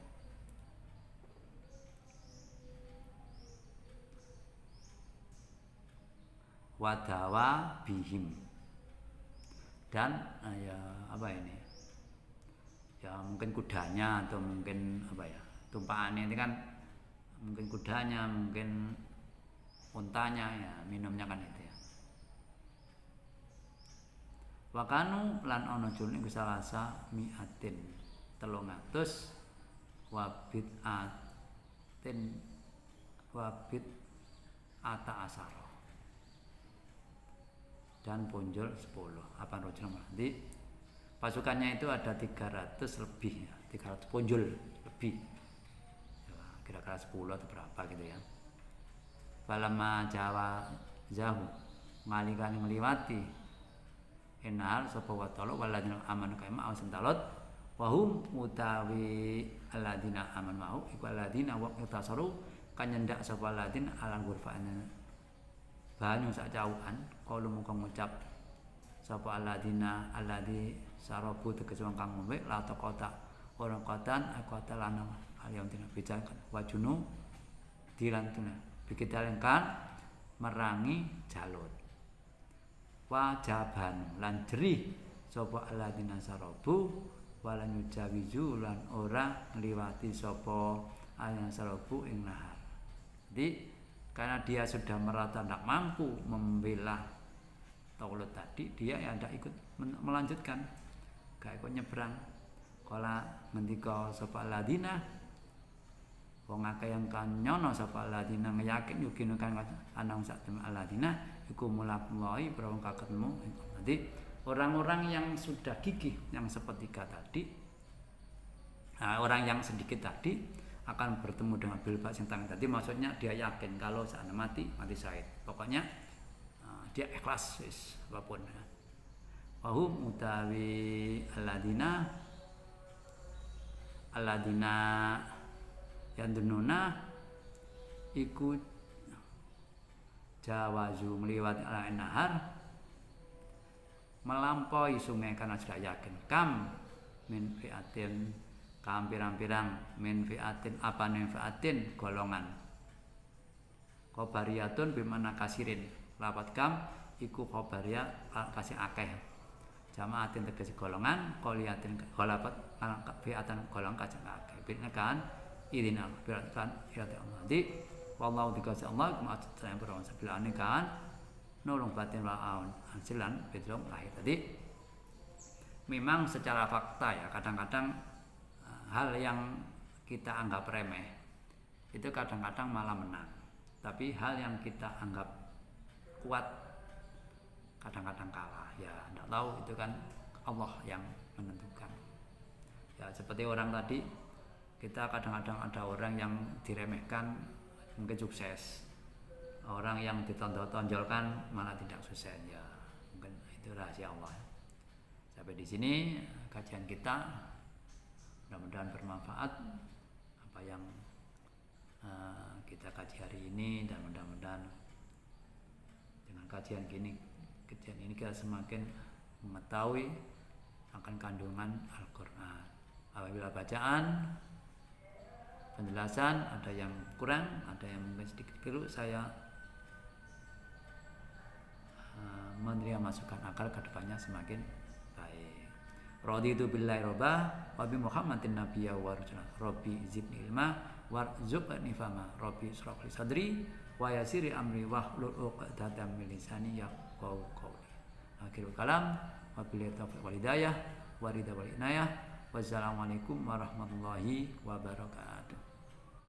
[SPEAKER 1] Wadawa bihim dan ya apa ini ya mungkin kudanya atau mungkin apa ya tumpahannya ini kan mungkin kudanya mungkin untanya ya minumnya kan itu ya. Wakanu lan ana jurune iku salasa miatin 300 wabit atin wabit ata asaro dan ponjol 10. Apa rojul nanti pasukannya itu ada 300 lebih ya, 300 ponjol lebih ya, kira-kira 10 atau berapa gitu ya. Falama Jawa jauh ngalikani ngliwati enal sapa wa ta'ala waladina amanu kama awasan talot wahum utawi aladina aman mau iku aladina wa tasaru kan nyendak sapa aladin alang gurfane banyu sak jauhan kalau muka ngucap sapa aladina aladi sarabu tegese wong kang ngombe la kota orang kotan kota lanang aliyam dina bijakan wajunu dilantuna bikidalengkan merangi Jalut wajaban lan jerih sapa aladina sarabu walan yujawizu lan ora ngliwati sapa aladina sarabu ing nahar. Jadi karena dia sudah merasa tidak mampu membela Taulut tadi, dia ya tidak ikut melanjutkan, gak ikut nyebrang. Kala ngendika sapa aladina wong akeh yang kan nyono sapa aladina yakin yukino kan ana sak temen aladina iku mulakullahi brawang kaketmu. Jadi orang-orang yang sudah gigih yang sepertiga tadi, orang yang sedikit tadi akan bertemu dengan bilbas yang tangan tadi. Maksudnya dia yakin kalau saat mati syahid. Pokoknya dia ikhlas apapun. Wahum utawi aladina yang dununa ikut jawazu meliwati ala nahar melampaui sungai karena sudah yakin kam min fiatin kam pirang-pirang min fiatin apa nih fiatin golongan khobariyatun bimana kasirin lapat kam iku khobaria kasih akeh jamaatin tegesi golongan koliatin kolapat fiatan golongan kasih akeh bina kan idina biratan irati Allah. Jadi wallahu dikasih Allah maksud saya berawal sebelah ini kan nolong batin wa'aun hasilan bedrong lahir. Tadi memang secara fakta ya kadang-kadang hal yang kita anggap remeh itu kadang-kadang malah menang, tapi hal yang kita anggap kuat kadang-kadang kalah. Ya tidak tahu, itu kan Allah yang menentukan. Ya seperti orang tadi, kita kadang-kadang ada orang yang diremehkan mungkin sukses, orang yang ditonjolkan malah tidak sukses. Ya mungkin itu rahasia Allah. Sampai di sini kajian kita, mudah-mudahan bermanfaat apa yang kita kaji hari ini, dan mudah-mudahan dengan kajian ini kita semakin mengetahui akan kandungan Al-Quran. Apabila bacaan penjelasan ada yang kurang, ada yang mungkin sedikit keliru, saya menerima masukan agar kedepannya semakin baik. Raditu billahi robba wa bi Muhammadin nabiyya wa rasulah rabbi zidni ilma warzuqni fahma rabbi ishrah li sadri wa yassir amri wahlul 'uqdatam min lisani yafqahu qawli. Akhirul kalam wa billahi taufiq wal hidayah wa ridha wal inayah. Wassalamualaikum warahmatullahi wabarakatuh.